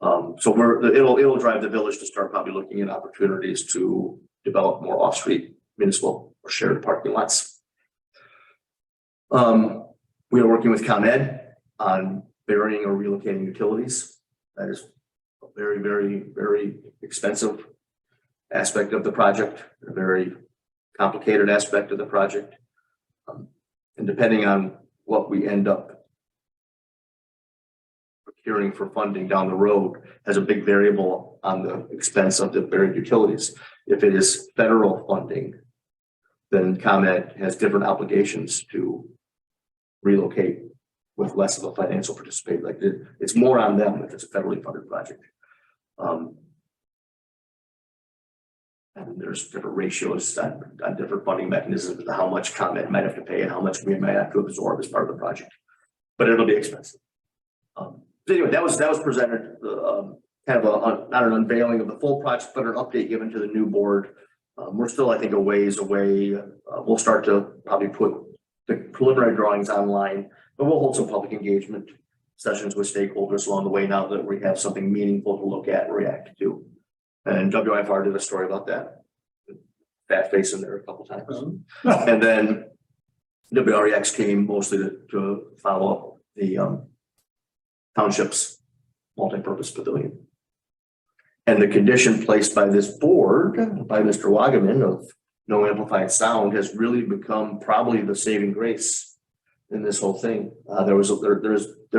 So it'll drive the village to start probably looking at opportunities to develop more off-street municipal or shared parking lots. We are working with ComEd on burying or relocating utilities. That is a very, very, very expensive aspect of the project, a very complicated aspect of the project. And depending on what we end up procuring for funding down the road has a big variable on the expense of the buried utilities. If it is federal funding, then ComEd has different obligations to relocate with less of a financial participate. Like it's more on them if it's a federally funded project. And there's different ratios on different funding mechanisms to how much ComEd might have to pay and how much we might have to absorb as part of the project. But it'll be expensive. So anyway, that was presented kind of not an unveiling of the full project, but an update given to the new board. We're still, I think, a ways away. We'll start to probably put the preliminary drawings online, but we'll hold some public engagement sessions with stakeholders along the way now that we have something meaningful to look at and react to. And WIFR did a story about that. Fat face in there a couple times. And then WREX came mostly to follow up the township's multi-purpose pavilion. And the condition placed by this board, by Mr. Wagaman, of no amplified sound has really become probably the saving grace in this whole thing. There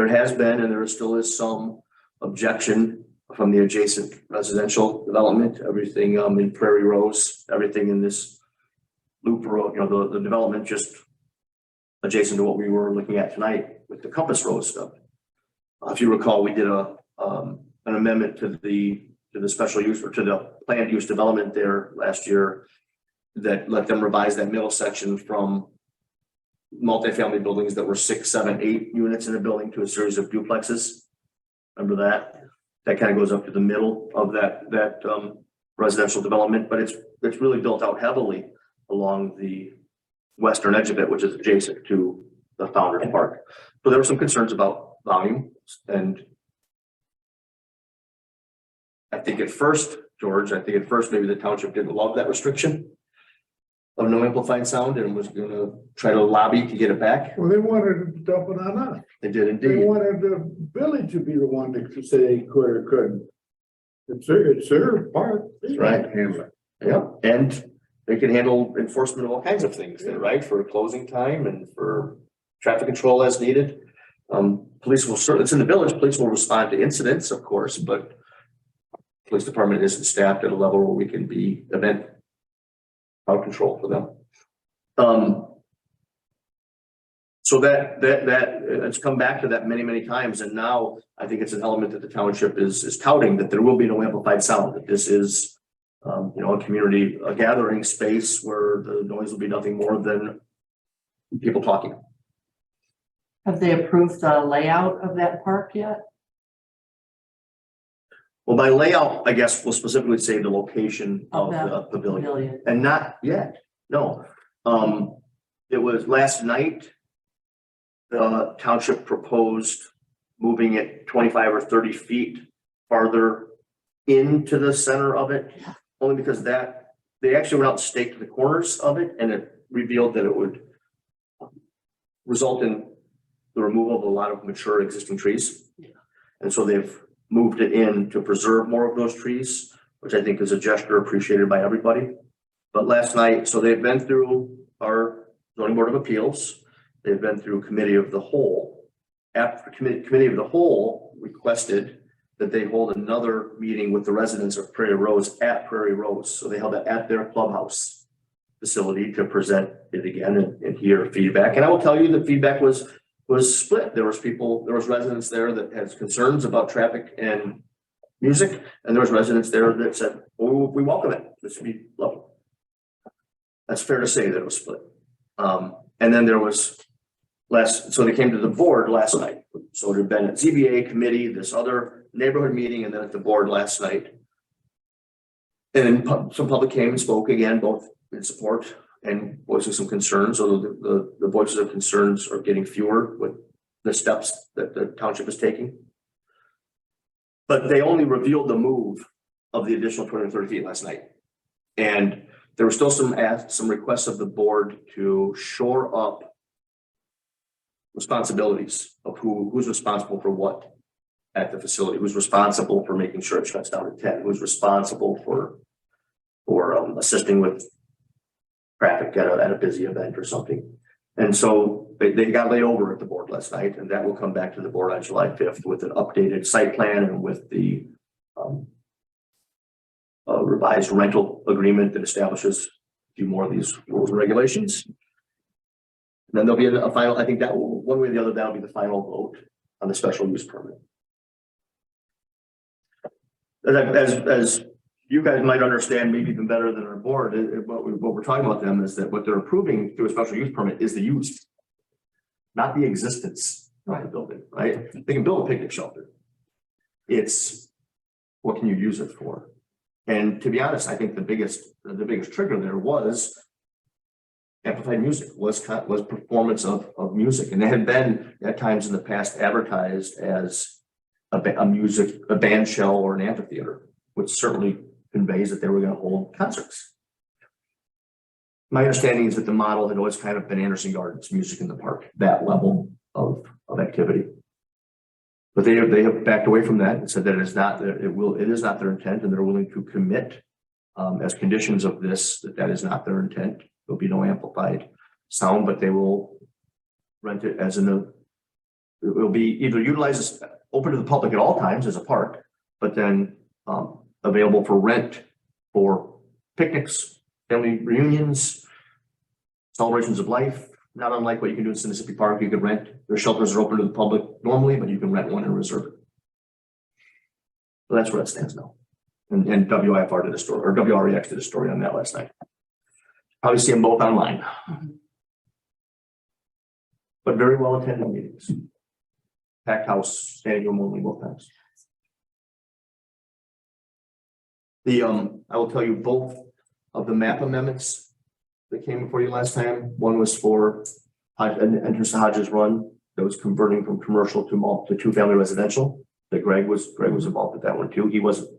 has been and there still is some objection from the adjacent residential development, everything in Prairie Rose, everything in this loop road, you know, the development just adjacent to what we were looking at tonight with the Compass Road stuff. If you recall, we did an amendment to the special use or to the planned use development there last year that let them revise that middle section from multifamily buildings that were 6, 7, 8 units in a building to a series of duplexes. Remember that? That kind of goes up to the middle of that residential development, but it's really built out heavily along the western edge of it, which is adjacent to the Founders Park. So there were some concerns about volume, and I think at first, George, maybe the township didn't love that restriction of no amplified sound and was going to try to lobby to get it back. Well, they wanted to dump it on us. They did They indeed. wanted the village to be the one to say they could or couldn't. It's their part. That's right. Yeah, and they can handle enforcement of all kinds of things, right? For closing time and for traffic control as needed. Police will certainly, it's in the village, police will respond to incidents, of course, but police department isn't staffed at a level where we can be event out of control for them. So that it's come back to that many times, and now I think it's an element that the township is touting, that there will be no amplified sound, that this is a community, a gathering space where the noise will be nothing more than people talking. Have they approved the layout of that park yet? Well, by layout, I guess we'll specifically say the location of Of the pavilion, Pavilion. and not yet, no. It was last night. The township proposed moving it 25 or 30 feet farther into the center of it, only because that they actually went out and staked the corners of it, and it revealed that it would result in the removal of a lot of mature existing trees. And so they've moved it in to preserve more of those trees, which I think is a gesture appreciated by everybody. But last night, so they've been through our zoning board of appeals. They've been through committee of the whole. After committee of the whole requested that they hold another meeting with the residents of Prairie Rose at Prairie Rose. So they held that at their clubhouse facility to present it again and hear feedback. And I will tell you that feedback was split. There was residents there that had concerns about traffic and music, and there was residents there that said, "Oh, we welcome it. This would be lovely." That's fair to say that it was split. And then there was so they came to the board last night. So it had been at ZBA committee, this other neighborhood meeting, and then at the board last night. And some public came and spoke again, both in support and voicing some concerns, although the voices of concerns are getting fewer with the steps that the township is taking. But they only revealed the move of the additional 20 or 30 feet last night. And there were still some requests of the board to shore up responsibilities of who's responsible for what at the facility, who's responsible for making sure it shuts down at 10, who's responsible for assisting with traffic at a busy event or something. And so they got laid over at the board last night, and that will come back to the board on July 5th with an updated site plan and with the revised rental agreement that establishes a few more of these rules and regulations. And then there'll be a final, I think that will, one way or the other, that'll be the final vote on the special use permit. As you guys might understand, maybe even better than our board, what we're talking about them is that what they're approving through a special use permit is the use, not the existence of the building, right? They can build a picnic shelter. It's what can you use it for? And to be honest, I think the biggest trigger there was amplified music, was performance of music, and they had been at times in the past advertised as a band shell or an amphitheater, which certainly conveys that they were going to hold concerts. My understanding is that the model had always kind of been Anderson Gardens, music in the park, that level of activity. But they have backed away from that and said that it is not their intent, and they're willing to commit as conditions of this that is not their intent. There'll be no amplified sound, but they will rent it as it will be either utilized as open to the public at all times as a park, but then available for rent for picnics, family reunions, celebrations of life. Not unlike what you can do in Mississippi Park, you could rent. Their shelters are open to the public normally, but you can rent one and reserve it. So that's where it stands now. And WIFR did a story, or WREX did a story on that last night. Probably see them both online. But very well attended meetings. Packed house, standing room only both times. I will tell you both of the map amendments that came before you last time. One was for entrance to Hodges Run that was converting from commercial to two-family residential. That Greg was involved with that one too. He wasn't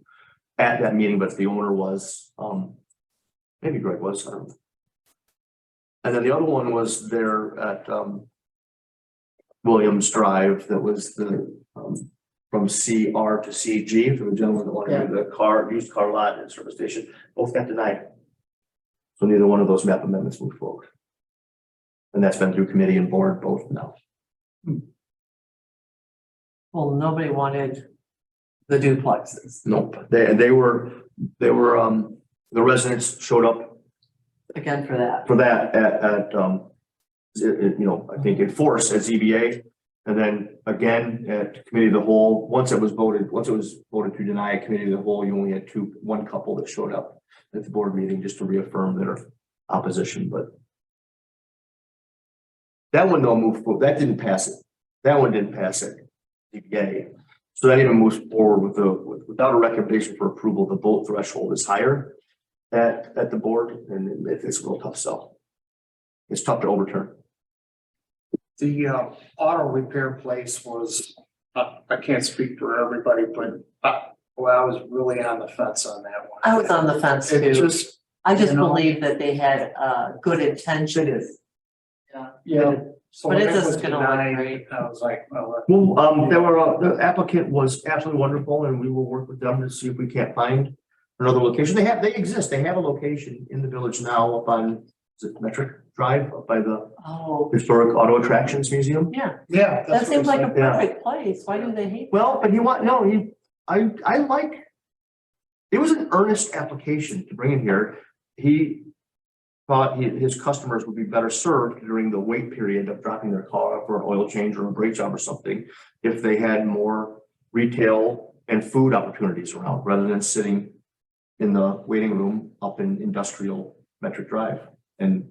at that meeting, but the owner was. Maybe Greg was. I don't know. And then the other one was there at Williams Drive. That was the from CR to CG for the gentleman that wanted to do the used car lot and service station. Both got denied. So neither one of those map amendments moved forward. And that's been through committee and board both now. Well, nobody wanted The duplexes, Nope, they were, the residents showed up again for that. for that I think in force at ZBA. And then again at committee of the whole, once it was voted to deny a committee of the whole, you only had one couple that showed up at the board meeting just to reaffirm their opposition, but that one don't move forward. That didn't pass it. That one didn't pass it. ZBA. So that even moves forward without a recommendation for approval. The vote threshold is higher at the board, and it's a real tough sell. It's tough to overturn. The auto repair place was, I can't speak for everybody, but well, I was really on the fence on that one. I was on the fence It too. just, I just you know. believe that they had good intentions. yeah. So But it when was doesn't gonna look denied, great. I was like, well, Well, the applicant was absolutely wonderful, and we will work with them to see if we can't find another location. They have a location in the village now up on, is it Metric Drive, up by the Oh, Historic Auto Attractions Museum. yeah, yeah. that that's what seems I like a said. Yeah. perfect place. Why do they hate? Well, but I like, it was an earnest application to bring in here. He thought his customers would be better served during the wait period of dropping their car for an oil change or a brake job or something if they had more retail and food opportunities around rather than sitting in the waiting room up in industrial Metric Drive, and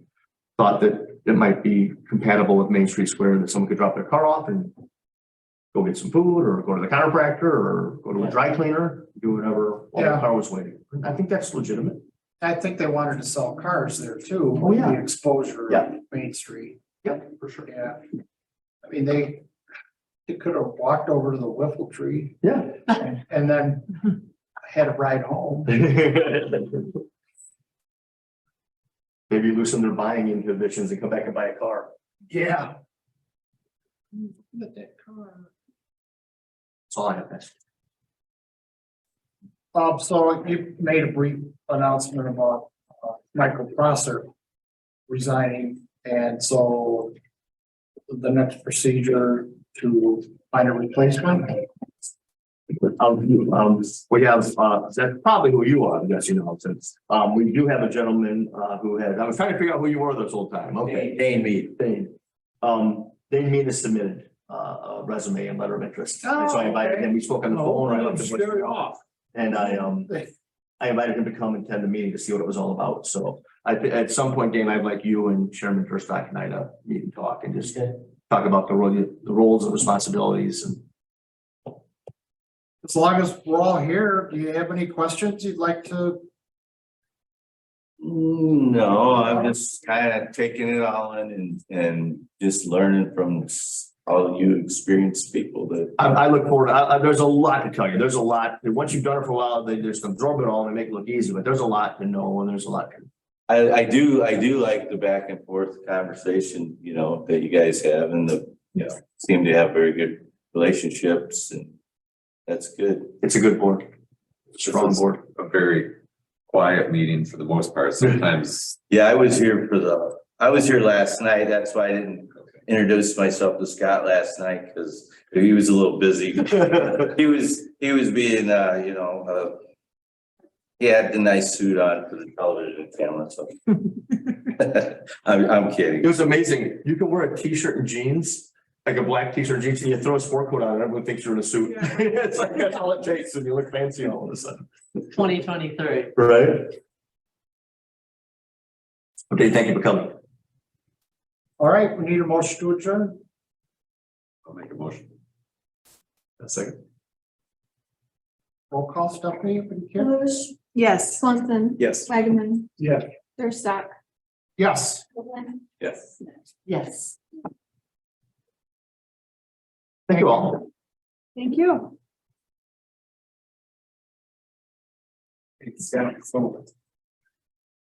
thought that it might be compatible with Main Street Square, that someone could drop their car off and go get some food or go to the chiropractor or go to a dry cleaner, do whatever while the Yeah. car was waiting. I think that's legitimate. I think they wanted to sell cars there too. Oh, yeah. The exposure Yeah. of Main Street. Yep, for sure. Yeah. I mean, they could have walked over to the wiffle tree Yeah. and then had a ride home. Maybe loosen their buying inhibitions and come back and buy a car. Yeah. But that car. That's all I have. Next. So you made a brief announcement about Michael Prosser resigning, and so the next procedure to find a replacement. We have, that's probably who you are, I guess, you know, since, we do have a gentleman, who had, I was trying to figure out who you were this whole time. Okay. Dane Mead. Dane Mead has submitted, a resume and letter of interest. And so I invited him, we spoke on the phone. I left the voicemail off. And I invited him to come and attend the meeting to see what it was all about. So at some point, Dane, I'd like you and Chairman Durstock and I to meet and talk and just talk about the roles and responsibilities and. As long as we're all here, do you have any questions you'd like to? No, I'm just kind of taking it all in and just learning from all you experienced people that. I look forward, there's a lot to tell you. There's a lot, once you've done it for a while, they just absorb it all and make it look easy, but there's a lot to know and there's a lot. I do like the back and forth conversation, you know, that you guys have and seem to have very good relationships, and that's good. It's a good board. Strong board. A very quiet meeting for the most part. Sometimes. Yeah, I was here last night. That's why I didn't introduce myself to Scott last night, because he was a little busy. He was being, he had the nice suit on for the television camera, so. I'm kidding. It was amazing. You can wear a t-shirt and jeans, like a black t-shirt and jeans, and you throw a sport coat on and everyone thinks you're in a suit. It's like, that's all it takes, and you look fancy all of a sudden. 2023. Right? Okay, thank you for coming. All right, we need a motion to adjourn. I'll make a motion. A second. Roll call, Stephanie, if you can. Lewis. Yes. Swanson. Yes. Wagman. Yeah. Durstock. Yes. Woodland. Yes. Yes. Thank you all. Thank you. It's